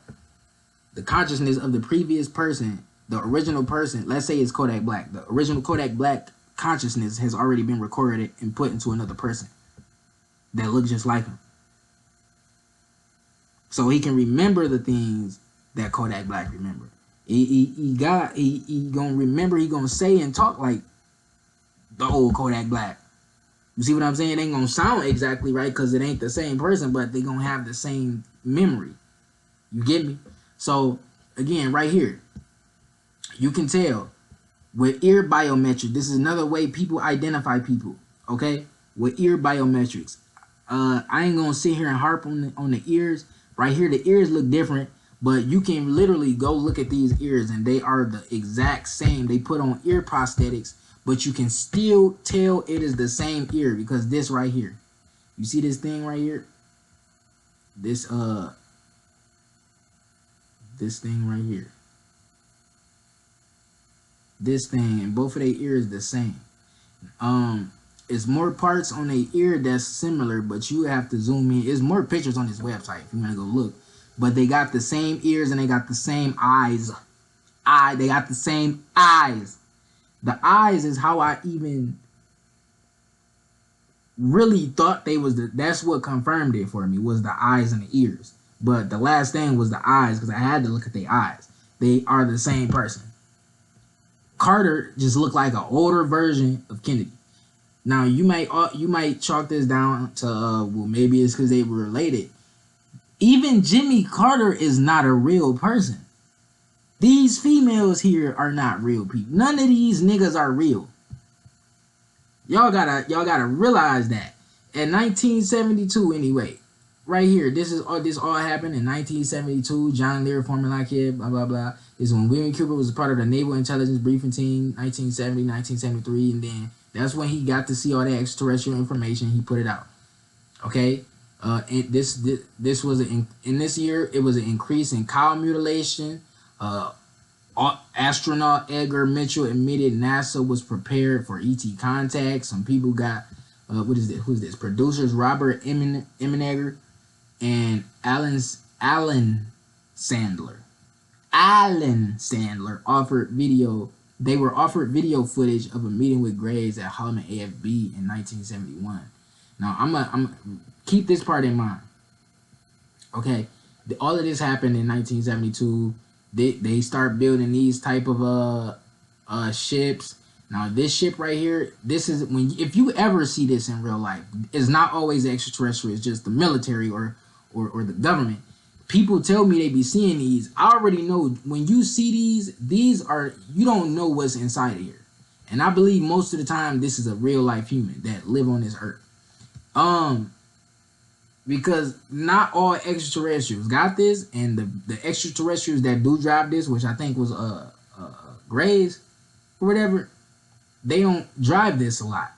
consciousness of the previous person, the original person. Let's say it's Kodak Black. The original Kodak Black consciousness has already been recorded and put into another person that looks just like him. So he can remember the things that Kodak Black remembered. He gonna remember, he gonna say and talk like the old Kodak Black. You see what I'm saying? It ain't gonna sound exactly right because it ain't the same person, but they gonna have the same memory. You get me? So again, right here, you can tell with ear biometric. This is another way people identify people. Okay, with ear biometrics. I ain't gonna sit here and harp on the ears. Right here, the ears look different, but you can literally go look at these ears and they are the exact same. They put on ear prosthetics, but you can still tell it is the same ear because this right here. You see this thing right here? This thing right here. This thing, and both of their ears the same. It's more parts on their ear that's similar, but you have to zoom in. There's more pictures on this website if you want to go look. But they got the same ears and they got the same eyes. They got the same eyes. The eyes is how I even really thought they was that's what confirmed it for me, was the eyes and the ears. But the last thing was the eyes, because I had to look at their eyes. They are the same person. Carter just looked like an older version of Kennedy. Now you might chalk this down to well, maybe it's because they were related. Even Jimmy Carter is not a real person. These females here are not real people. None of these niggas are real. Y'all gotta realize that. In 1972, anyway, right here, this all happened in 1972. John Lear, former Lockheed, blah blah blah. This is when William Cooper was a part of the Naval Intelligence Briefing Team, 1970, 1973, and then that's when he got to see all that extraterrestrial information. He put it out. Okay, and this was in this year. It was an increase in cow mutilation. Astronaut Edgar Mitchell admitted NASA was prepared for ET contact. Some people got what is this? Who's this? Producers Robert Emenegger and Alan Sandler. Alan Sandler offered video. They were offered video footage of a meeting with Graves at Holloman AFB in 1971. Now, I'm keep this part in mind. Okay, all of this happened in 1972. They start building these type of ships. Now this ship right here, this is when if you ever see this in real life, it's not always extraterrestrial. It's just the military or the government. People tell me they be seeing these. I already know when you see these are, you don't know what's inside of here. And I believe most of the time this is a real life human that live on this earth. Because not all extraterrestrials got this, and the extraterrestrials that do drive this, which I think was Grays or whatever, they don't drive this a lot.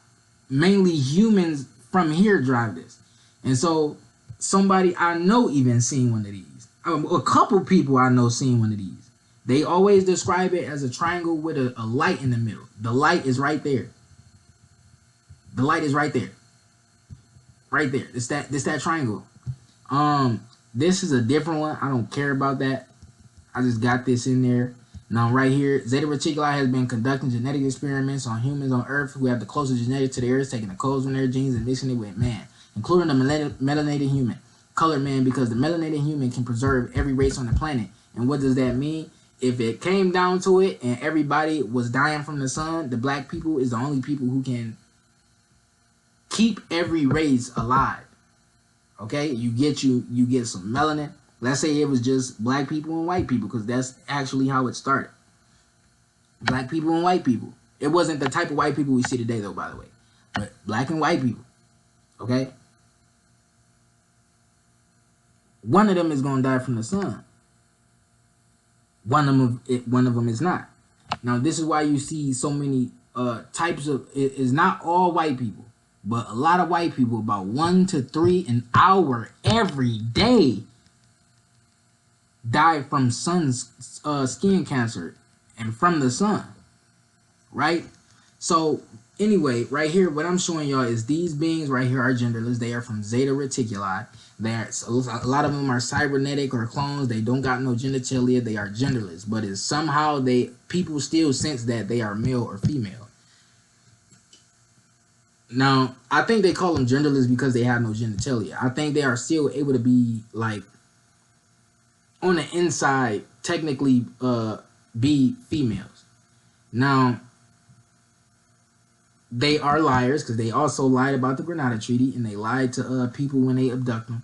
Mainly humans from here drive this. And so somebody I know even seen one of these. A couple people I know seen one of these. They always describe it as a triangle with a light in the middle. The light is right there. The light is right there. Right there. It's that triangle. This is a different one. I don't care about that. I just got this in there. Now right here, Zeta Reticuli has been conducting genetic experiments on humans on Earth who have the closest genetics to the Earth, taking the codes from their genes and mixing it with man, including the melanated human, colored man, because the melanated human can preserve every race on the planet. And what does that mean? If it came down to it and everybody was dying from the sun, the black people is the only people who can keep every race alive. Okay, you get some melanin. Let's say it was just black people and white people, because that's actually how it started. Black people and white people. It wasn't the type of white people we see today, though, by the way. But black and white people. Okay? One of them is going to die from the sun. One of them is not. Now, this is why you see so many types of... It is not all white people, but a lot of white people, about 1 to 3 an hour every day, die from skin cancer and from the sun, right? So anyway, right here, what I'm showing y'all is these beings right here are genderless. They are from Zeta Reticuli. A lot of them are cybernetic or clones. They don't got no genitalia. They are genderless, but it's somehow people still sense that they are male or female. Now, I think they call them genderless because they have no genitalia. I think they are still able to be like on the inside, technically be females. Now, they are liars because they also lied about the Grenada Treaty, and they lied to people when they abduct them.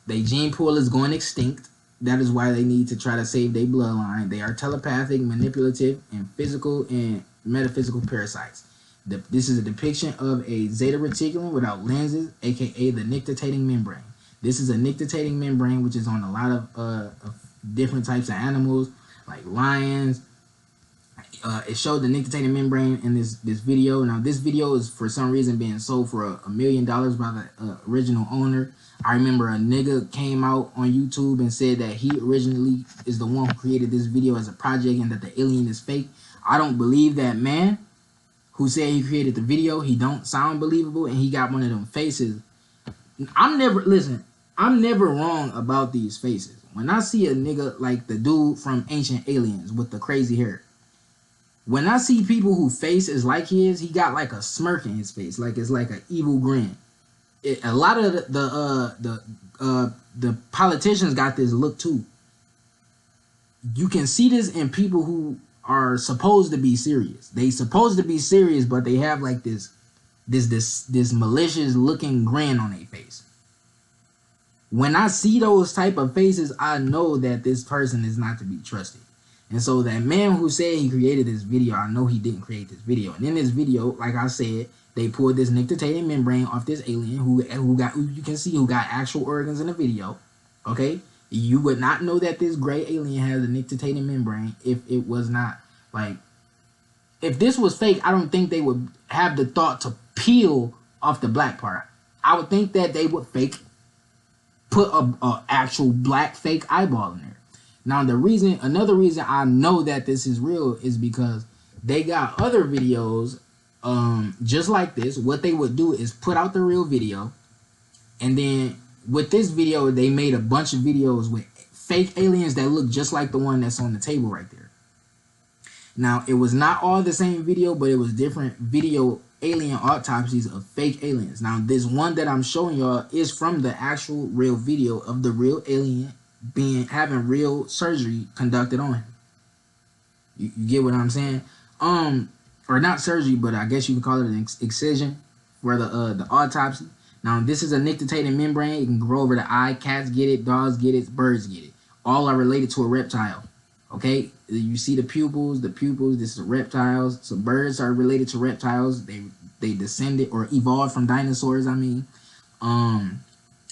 Their gene pool is going extinct. That is why they need to try to save their bloodline. They are telepathic, manipulative, and physical and metaphysical parasites. This is a depiction of a Zeta Reticulum without lenses, aka the nictitating membrane. This is a nictitating membrane, which is on a lot of different types of animals, like lions. It showed the nictitating membrane in this video. Now, this video is for some reason being sold for $1 million by the original owner. I remember a nigga came out on YouTube and said that he originally is the one who created this video as a project and that the alien is fake. I don't believe that man who said he created the video. He don't sound believable, and he got one of them faces. I'm never wrong about these faces. When I see a nigga like the dude from Ancient Aliens with the crazy hair, when I see people whose face is like his, he got like a smirk in his face, like it's like an evil grin. A lot of the politicians got this look too. You can see this in people who are supposed to be serious. They supposed to be serious, but they have like this malicious looking grin on their face. When I see those type of faces, I know that this person is not to be trusted. And so that man who said he created this video, I know he didn't create this video. And in this video, like I said, they pulled this nictitating membrane off this alien who you can see who got actual organs in the video. Okay? You would not know that this gray alien has a nictitating membrane if it was not, like, if this was fake, I don't think they would have the thought to peel off the black part. I would think that they would put a actual black fake eyeball in there. Now, another reason I know that this is real is because they got other videos just like this. What they would do is put out the real video, and then with this video, they made a bunch of videos with fake aliens that look just like the one that's on the table right there. Now, it was not all the same video, but it was different video alien autopsies of fake aliens. Now, this one that I'm showing y'all is from the actual real video of the real alien having real surgery conducted on him. You get what I'm saying? or not surgery, but I guess you can call it an excision for the autopsy. Now, this is a nictitating membrane. It can grow over the eye. Cats get it, dogs get it, birds get it. All are related to a reptile. Okay, you see the pupils. This is reptiles. So birds are related to reptiles. They descended or evolved from dinosaurs. I mean,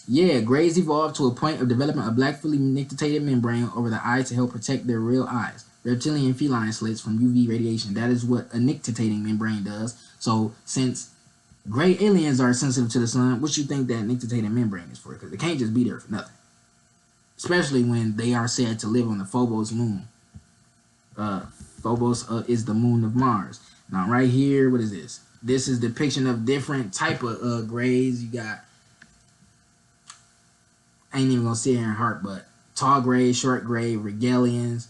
yeah, grays evolved to a point of developing a black fully nictitated membrane over the eye to help protect their real eyes. Reptilian and feline slits from UV radiation. That is what a nictitating membrane does. So since gray aliens are sensitive to the sun, what you think that nictitating membrane is for? Because it can't just be there for nothing. Especially when they are said to live on the Phobos moon. Phobos is the moon of Mars. Now right here, what is this? This is depiction of different type of grays. You got, I ain't even gonna sit here and harp, but tall gray, short gray, regalians.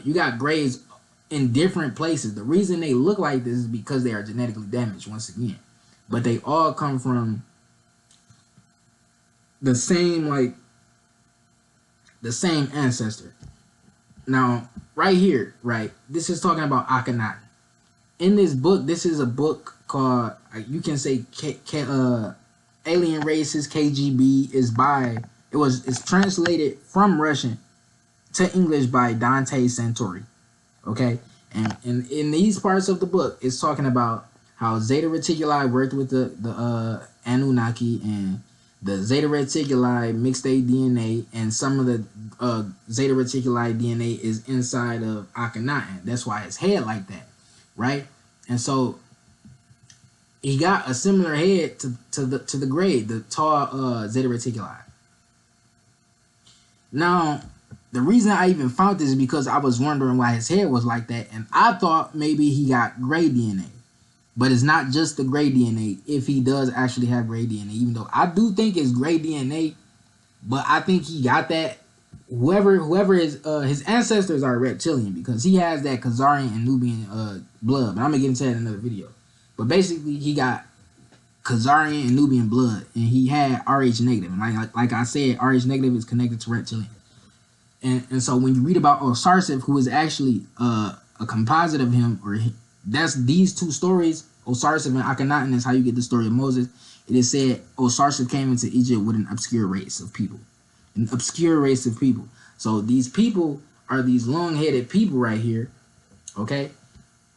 You got grays in different places. The reason they look like this is because they are genetically damaged once again. But they all come from the same ancestor. Now, right here, right, this is talking about Akhenaten. In this book, this is a book called, you can say, Alien Races, KGB. It's translated from Russian to English by Dante Santori. Okay? And in these parts of the book, it's talking about how Zeta Reticuli worked with the Anunnaki, and the Zeta Reticuli mixed their DNA, and some of the Zeta Reticuli DNA is inside of Akhenaten. That's why his head like that, right? And so he got a similar head to the gray, the tall Zeta Reticuli. Now, the reason I even found this is because I was wondering why his head was like that, and I thought maybe he got gray DNA. But it's not just the gray DNA if he does actually have gray DNA, even though I do think it's gray DNA, but I think he got that. Whoever is his ancestors are reptilian, because he has that Khazarian and Nubian blood. But I'm gonna get into that in another video. But basically, he got Khazarian and Nubian blood, and he had Rh negative. And like I said, Rh negative is connected to reptilian. And so when you read about Osiris, who is actually a composite of him, or that's these two stories, Osiris and Akhenaten, is how you get the story of Moses. It is said Osiris came into Egypt with an obscure race of people. An obscure race of people. So these people are these long-headed people right here, okay?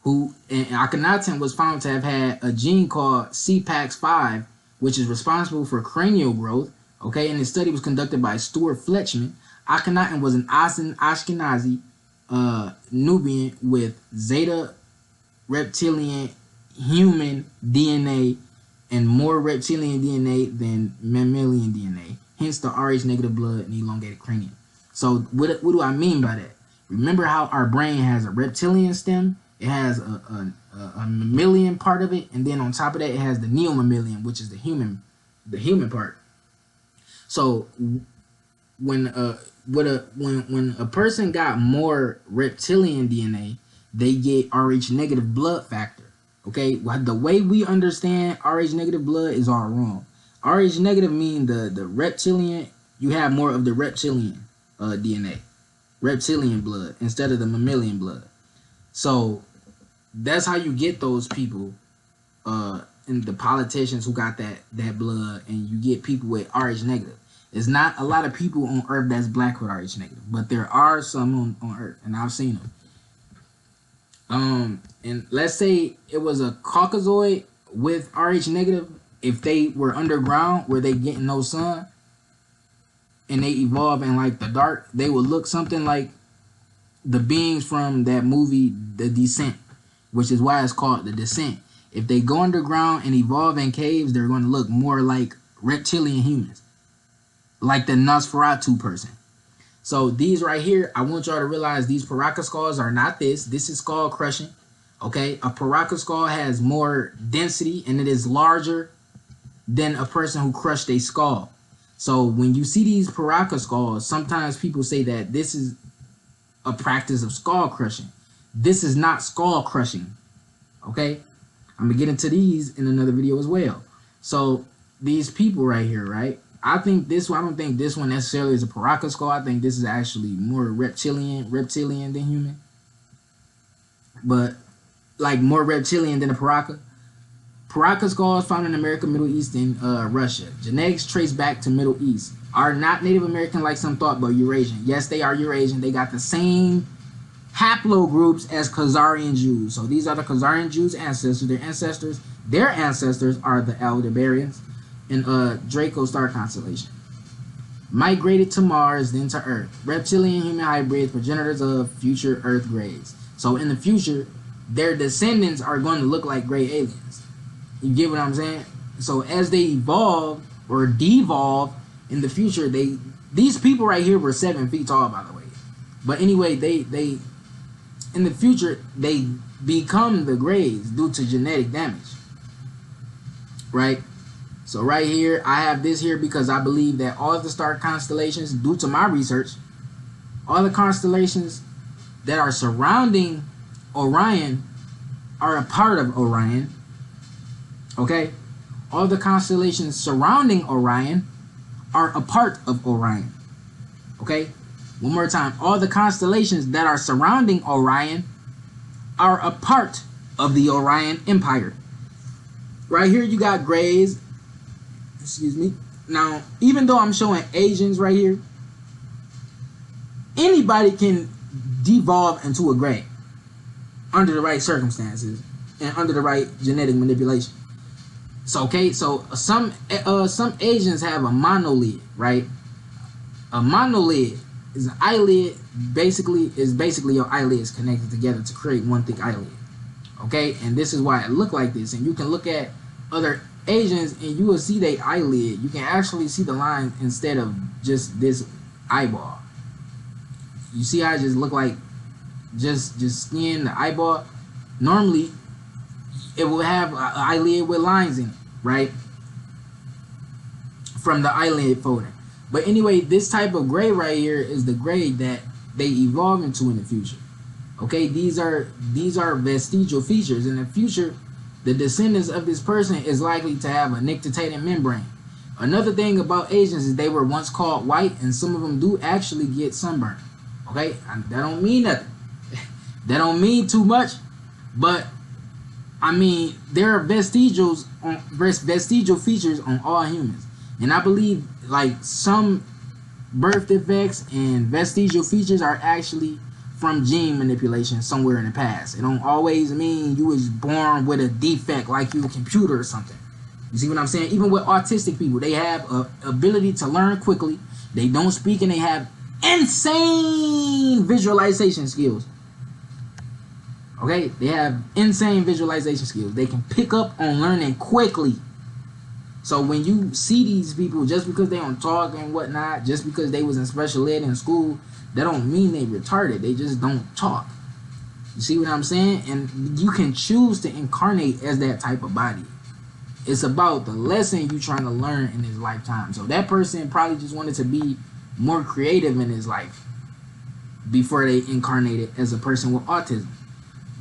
Who, and Akhenaten was found to have had a gene called CPAX5, which is responsible for cranial growth, okay? And the study was conducted by Stuart Fletchman. Akhenaten was an Ashkenazi Nubian with Zeta reptilian human DNA and more reptilian DNA than mammalian DNA. Hence the Rh negative blood and elongated cranium. So what do I mean by that? Remember how our brain has a reptilian stem? It has a mammalian part of it, and then on top of that, it has the neomammalian, which is the human part. So when a person got more reptilian DNA, they get Rh negative blood factor. Okay, the way we understand Rh negative blood is all wrong. Rh negative mean the reptilian. You have more of the reptilian DNA, reptilian blood instead of the mammalian blood. So that's how you get those people, and the politicians who got that blood, and you get people with Rh negative. There's not a lot of people on Earth that's black with Rh negative, but there are some on Earth, and I've seen them. And let's say it was a Caucasoid with Rh negative. If they were underground where they getting no sun, and they evolve in like the dark, they would look something like the beings from that movie, The Descent, which is why it's called The Descent. If they go underground and evolve in caves, they're going to look more like reptilian humans, like the Nosferatu person. So these right here, I want y'all to realize these Paraka skulls are not this. This is skull crushing. Okay, a Paraka skull has more density and it is larger than a person who crushed a skull. So when you see these Paraka skulls, sometimes people say that this is a practice of skull crushing. This is not skull crushing. Okay, I'm gonna get into these in another video as well. So these people right here, right? I don't think this one necessarily is a Paraka skull. I think this is actually more reptilian than human. But like more reptilian than the Paraka. Paraka skulls found in America, Middle East, and Russia. Genetics traced back to Middle East. Are not Native American like some thought, but Eurasian. Yes, they are Eurasian. They got the same haplogroups as Khazarian Jews. So these are the Khazarian Jews' ancestors. Their ancestors are the Aldebarans in Draco star constellation. Migrated to Mars, then to Earth. Reptilian human hybrids, progenitors of future Earth greys. So in the future, their descendants are going to look like gray aliens. You get what I'm saying? So as they evolve or devolve in the future, these people right here were 7 feet tall, by the way. But anyway, they in the future they become the grays due to genetic damage. Right? So right here, I have this here because I believe that all the star constellations, due to my research, all the constellations that are surrounding Orion are a part of Orion. Okay? All the constellations surrounding Orion are a part of Orion. Okay? One more time. All the constellations that are surrounding Orion are a part of the Orion Empire. Right here you got grays. Excuse me. Now, even though I'm showing Asians right here, anybody can devolve into a gray under the right circumstances and under the right genetic manipulation. So okay, so some Asians have a monolid, right? A monolid is an eyelid. Basically your eyelids connected together to create one thick eyelid. Okay, and this is why it look like this. And you can look at other Asians and you will see their eyelid. You can actually see the line instead of just this eyeball. You see how it just look like just skin, the eyeball? Normally it will have an eyelid with lines in it, right? From the eyelid folding. But anyway, this type of gray right here is the gray that they evolve into in the future. Okay, these are vestigial features. In the future, the descendants of this person is likely to have a nictitating membrane. Another thing about Asians is they were once called white, and some of them do actually get sunburn. Okay, that don't mean nothing. That don't mean too much, but I mean there are vestigial features on all humans, and I believe like some birth defects and vestigial features are actually from gene manipulation somewhere in the past. It don't always mean you was born with a defect like you a computer or something. You see what I'm saying? Even with autistic people, they have a ability to learn quickly. They don't speak and they have insane visualization skills. Okay? They have insane visualization skills. They can pick up on learning quickly. So when you see these people, just because they don't talk and whatnot, just because they was in special ed in school, that don't mean they retarded. They just don't talk. You see what I'm saying? And you can choose to incarnate as that type of body. It's about the lesson you trying to learn in his lifetime. So that person probably just wanted to be more creative in his life before they incarnated as a person with autism.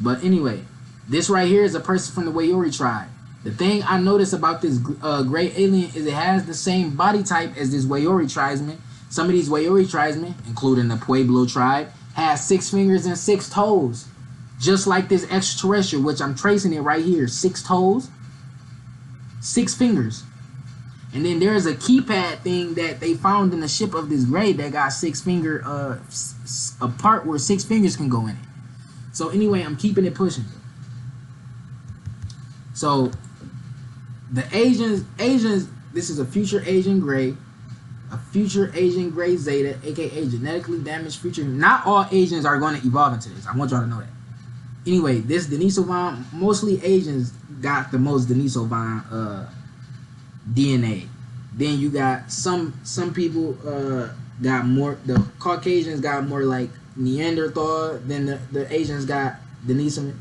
But anyway, this right here is a person from the Wayori tribe. The thing I noticed about this gray alien is it has the same body type as this Wayori tribesman. Some of these Wayori tribesmen, including the Pueblo tribe, have 6 fingers and 6 toes. Just like this extraterrestrial, which I'm tracing it right here. 6 toes, 6 fingers. And then there's a keypad thing that they found in the ship of this gray that got 6 finger, a part where 6 fingers can go in it. So anyway, I'm keeping it pushing. So the Asians, this is a future Asian gray. A future Asian gray Zeta, aka genetically damaged future. Not all Asians are going to evolve into this. I want y'all to know that. Anyway, this Denisovine, mostly Asians got the most Denisovine DNA. Then you got some people got more. The Caucasians got more like Neanderthal. Then the Asians got Denisovine.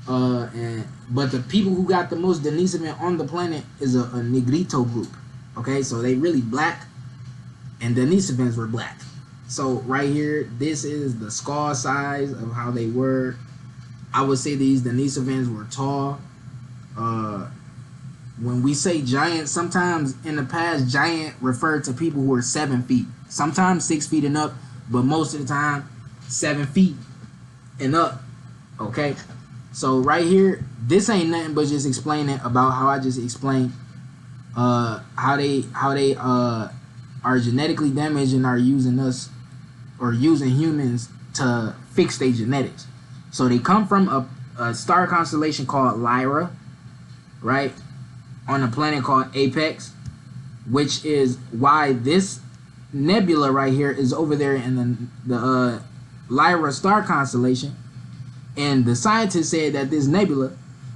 But the people who got the most Denisovine on the planet is a Negrito group. Okay, so they really black. And Denisovans were black. So right here, this is the skull size of how they were. I would say these Denisovans were tall. When we say giant, sometimes in the past, giant referred to people who were 7 feet. Sometimes 6 feet and up, but most of the time, 7 feet and up. Okay? So right here, this ain't nothing but just explaining about how I just explained how they are genetically damaged and are using us or using humans to fix their genetics. So they come from a star constellation called Lyra, right? On a planet called Apex, which is why this nebula right here is over there in the Lyra star constellation. And the scientists said that this nebula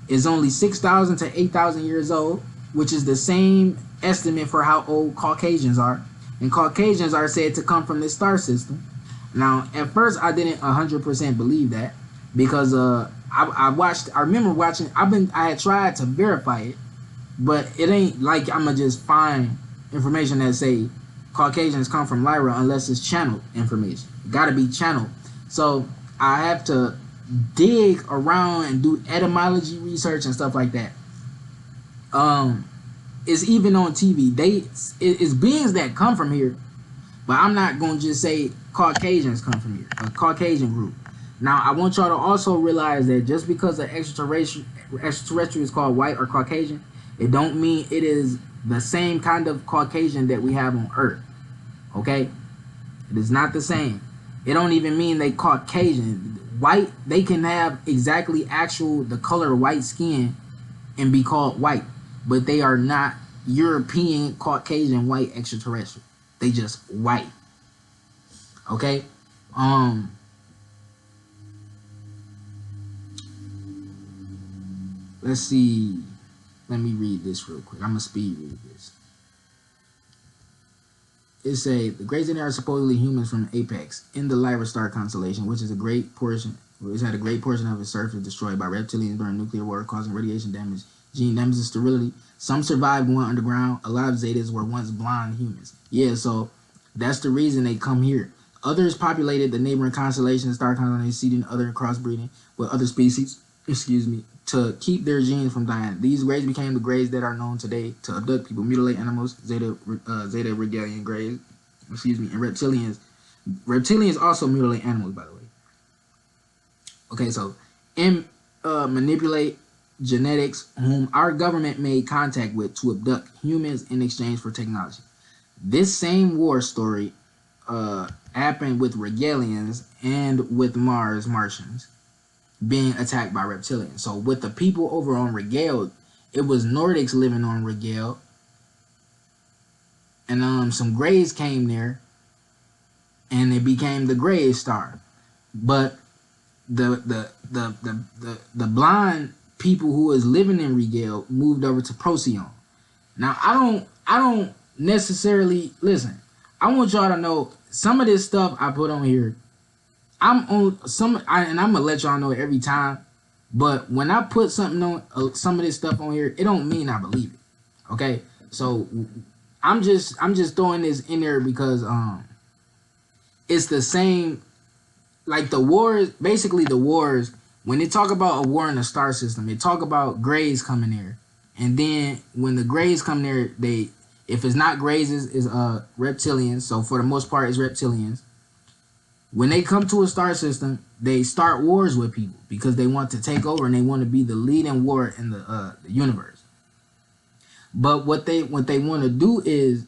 is only 6,000 to 8,000 years old, which is the same estimate for how old Caucasians are. And Caucasians are said to come from this star system. Now, at first, I didn't 100% believe that because I remember watching. I had tried to verify it, but it ain't like I'ma just find information that say Caucasians come from Lyra unless it's channeled information. It gotta be channeled. So I have to dig around and do etymology research and stuff like that. It's even on TV. It's beings that come from here, but I'm not gonna just say Caucasians come from here, a Caucasian group. Now I want y'all to also realize that just because an extraterrestrial is called white or Caucasian, it don't mean it is the same kind of Caucasian that we have on Earth. Okay? It is not the same. It don't even mean they Caucasian. White, they can have exactly the color of white skin and be called white, but they are not European Caucasian white extraterrestrial. They just white. Okay? Let's see. Let me read this real quick. I'm gonna speed read this. It say the Greys in there are supposedly humans from Apex in the Lyra star constellation, which had a great portion of its surface destroyed by reptilians during nuclear war, causing radiation damage, gene damage, and sterility. Some survived going underground. A lot of Zetas were once blonde humans. Yeah, so that's the reason they come here. Others populated the neighboring constellations, star constellations, seeding other crossbreeding with other species. To keep their genes from dying. These Greys became the Greys that are known today to abduct people, mutilate animals, Zeta Regalian Greys, and reptilians. Reptilians also mutilate animals, by the way. Okay, so manipulate genetics, whom our government made contact with to abduct humans in exchange for technology. This same war story happened with Regalians and with Martians being attacked by reptilians. So with the people over on Regale, it was Nordics living on Regale, and some Greys came there, and it became the Grey Star. But the blind people who was living in Regale moved over to Procyon. Now I don't necessarily listen. I want y'all to know some of this stuff I put on here. I'm gonna let y'all know every time, but when I put something on some of this stuff on here, it don't mean I believe it. Okay, so I'm just throwing this in there because it's the same, like the wars. Basically, the wars, when they talk about a war in the star system, they talk about Greys coming there, and then when the Greys come there, if it's not Greys, is reptilians. So for the most part, it's reptilians. When they come to a star system, they start wars with people because they want to take over and they want to be the leading war in the universe. But what they want to do is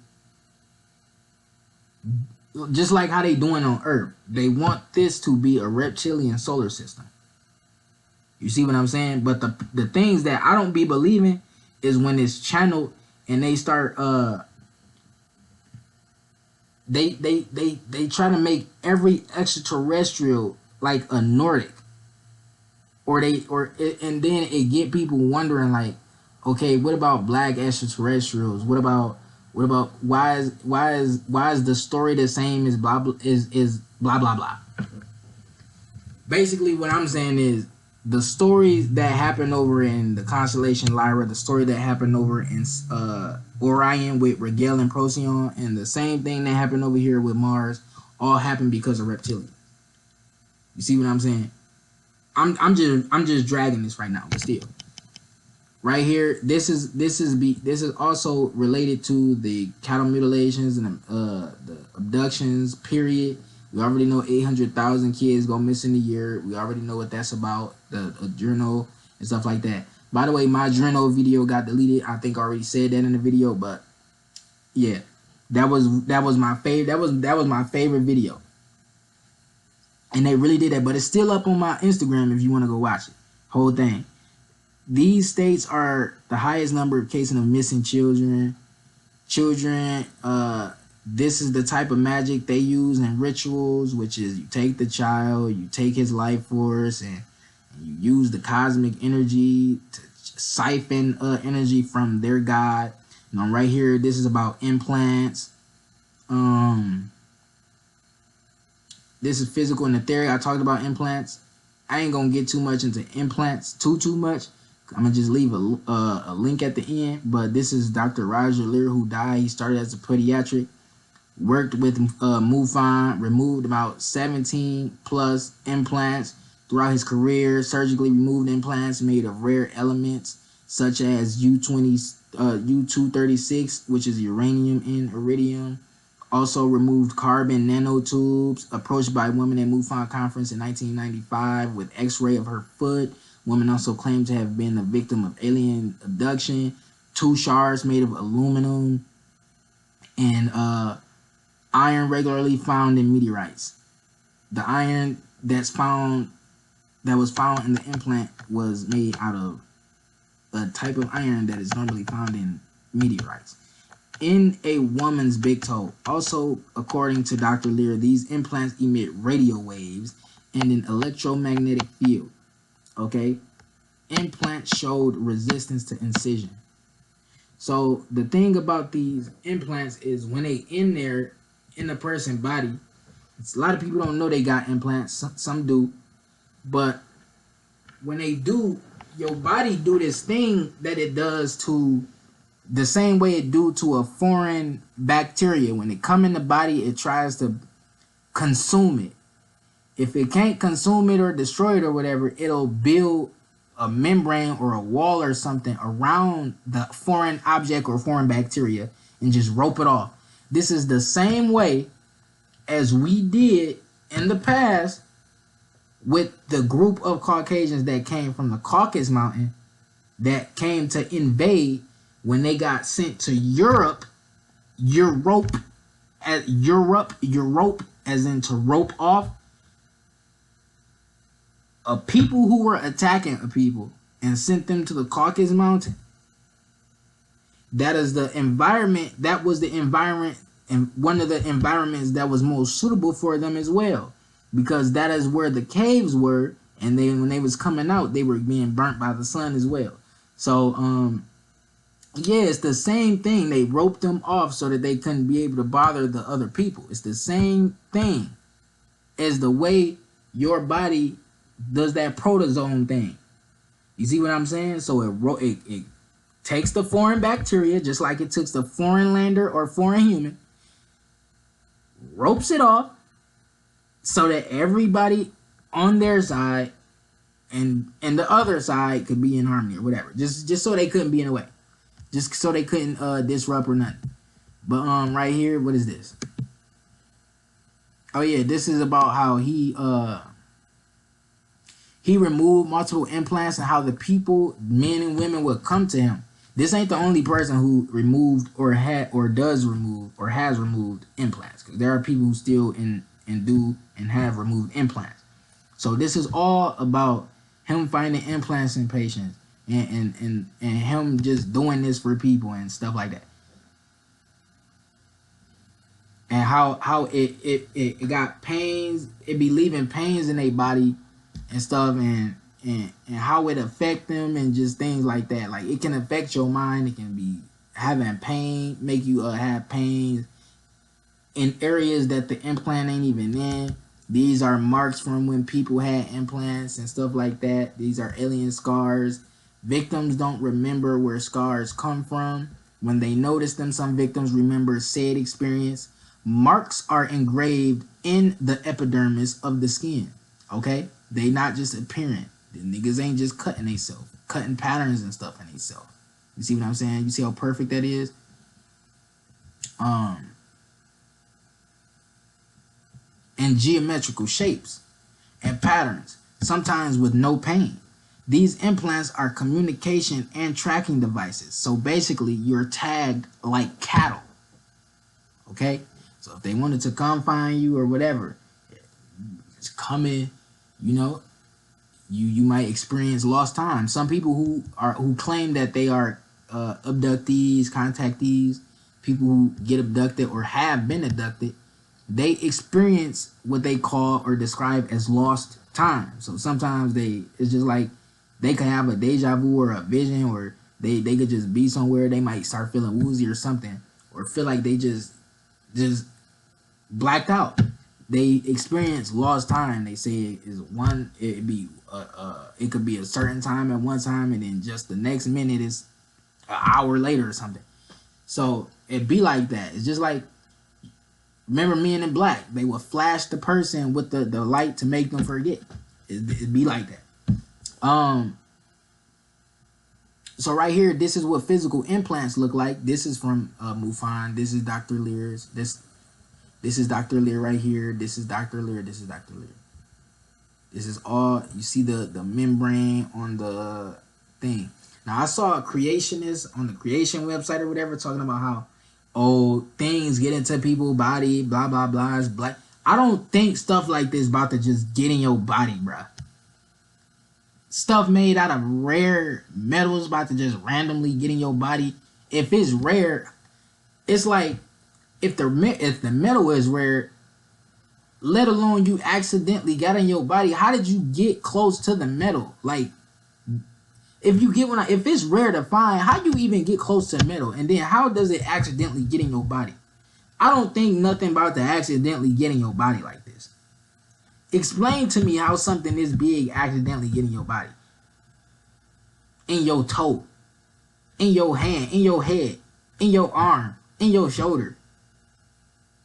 just like how they doing on Earth. They want this to be a reptilian solar system. You see what I'm saying? But the things that I don't be believing is when it's channeled and they start they try to make every extraterrestrial like a Nordic, and then it get people wondering like, okay, what about black extraterrestrials? What about why is the story the same as blah blah is blah blah blah? Basically, what I'm saying is the stories that happened over in the constellation Lyra, the story that happened over in Orion with Regale and Procyon, and the same thing that happened over here with Mars, all happened because of reptilians. You see what I'm saying? I'm just dragging this right now, but still, right here, this is also related to the cattle mutilations and the abductions period. We already know 800,000 kids go missing a year. We already know what that's about, the adrenal and stuff like that. By the way, my adrenal video got deleted. I think I already said that in the video, but yeah, that was my favorite. That was my favorite video, and they really did that. But it's still up on my Instagram if you want to go watch it, whole thing. These states are the highest number of cases of missing children. This is the type of magic they use in rituals, which is you take the child, you take his life force, and you use the cosmic energy to siphon energy from their god. And right here, this is about implants. This is physical and etheric. I talked about implants. I ain't gonna get too much into implants too much. I'm gonna just leave a link at the end. But this is Dr. Roger Lear, who died. He started as a pediatric, worked with MUFON, removed about 17 plus implants throughout his career. Surgically removed implants made of rare elements such as U-236, which is uranium and iridium. Also removed carbon nanotubes. Approached by a woman at MUFON conference in 1995 with x-ray of her foot. Woman also claimed to have been a victim of alien abduction. 2 shards made of aluminum and iron regularly found in meteorites. The iron that was found in the implant was made out of a type of iron that is normally found in meteorites. In a woman's big toe. Also, according to Dr. Lear, these implants emit radio waves and an electromagnetic field. Okay? Implants showed resistance to incision. So the thing about these implants is when they in there in the person's body, a lot of people don't know they got implants. Some do. But when they do, your body do this thing that it does to the same way it do to a foreign bacteria. When it come in the body, it tries to consume it. If it can't consume it or destroy it or whatever, it'll build a membrane or a wall or something around the foreign object or foreign bacteria and just rope it off. This is the same way as we did in the past with the group of Caucasians that came from the Caucasus Mountain that came to invade when they got sent to Europe, Europe as in to rope off a people who were attacking a people and sent them to the Caucasus Mountain. That is the environment. That was the environment, and one of the environments that was most suitable for them as well, because that is where the caves were, and when they was coming out, they were being burnt by the sun as well. So yeah, it's the same thing. They roped them off so that they couldn't be able to bother the other people. It's the same thing as the way your body does that protozoan thing. You see what I'm saying? So it takes the foreign bacteria, just like it took the foreign lander or foreign human, ropes it off so that everybody on their side and the other side could be in harmony or whatever. Just so they couldn't be in the way. Just so they couldn't disrupt or nothing. But right here, what is this? Oh yeah, this is about how he removed multiple implants and how the people, men and women, would come to him. This ain't the only person who removed or has removed implants, because there are people who still do and have removed implants. So this is all about him finding implants in patients and him just doing this for people and stuff like that. And how it got pains, it be leaving pains in their body and stuff, and how it affect them and just things like that. Like it can affect your mind. It can be having pain, make you have pains in areas that the implant ain't even in. These are marks from when people had implants and stuff like that. These are alien scars. Victims don't remember where scars come from. When they notice them, some victims remember said experience. Marks are engraved in the epidermis of the skin. Okay? They not just apparent. The niggas ain't just cutting themselves, cutting patterns and stuff in themselves. You see what I'm saying? You see how perfect that is? in geometrical shapes and patterns, sometimes with no pain. These implants are communication and tracking devices. So basically, you're tagged like cattle. Okay? So if they wanted to come find you or whatever, it's coming, you know, you might experience lost time. Some people who claim that they are abductees, contactees, people who get abducted or have been abducted, they experience what they call or describe as lost time. So sometimes it's just like they can have a deja vu or a vision, or they could just be somewhere. They might start feeling woozy or something, or feel like they just blacked out. They experience lost time. They say it could be a certain time at one time, and then just the next minute is an hour later or something. So it be like that. It's just like, remember Men in Black? They would flash the person with the light to make them forget. It'd be like that. So right here, this is what physical implants look like. This is from MUFON. This is Dr. Lear's. This is Dr. Lear right here. This is Dr. Lear. This is Dr. Lear. This is all, you see the membrane on the thing. Now, I saw a creationist on the creation website or whatever talking about how, things get into people's body, blah, blah, blah, it's black. I don't think stuff like this about to just get in your body, bruh. Stuff made out of rare metals about to just randomly get in your body. If it's rare, it's like, if the metal is rare, let alone you accidentally got in your body, how did you get close to the metal? Like, if it's rare to find, how you even get close to metal? And then how does it accidentally get in your body? I don't think nothing about to accidentally get in your body like this. Explain to me how something this big accidentally get in your body. In your toe, in your hand, in your head, in your arm, in your shoulder.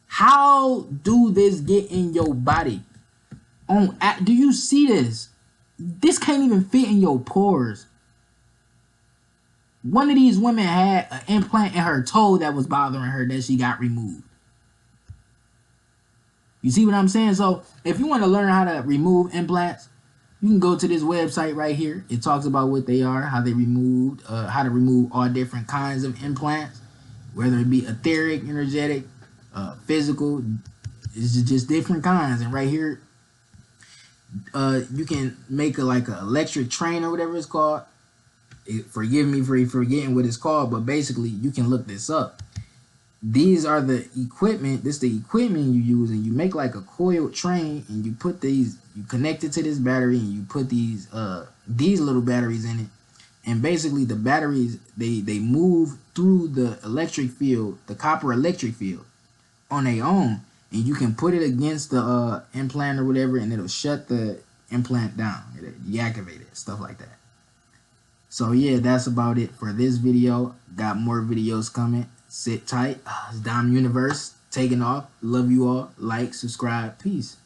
How do this get in your body? Do you see this? This can't even fit in your pores. One of these women had an implant in her toe that was bothering her that she got removed. You see what I'm saying? So if you want to learn how to remove implants, you can go to this website right here. It talks about what they are, how they removed, how to remove all different kinds of implants, whether it be etheric, energetic, physical. It's just different kinds. And right here, you can make like an electric train or whatever it's called. Forgive me for forgetting what it's called, but basically you can look this up. These are the equipment. This is the equipment you use, and you make like a coiled train, and you put these, you connect it to this battery, and you put these little batteries in it, and basically the batteries they move through the electric field, the copper electric field, on their own, and you can put it against the implant or whatever, and it'll shut the implant down. It'll deactivate it, stuff like that. So yeah, that's about it for this video. Got more videos coming. Sit tight. It's Dom Universe taking off. Love you all. Like, subscribe. Peace.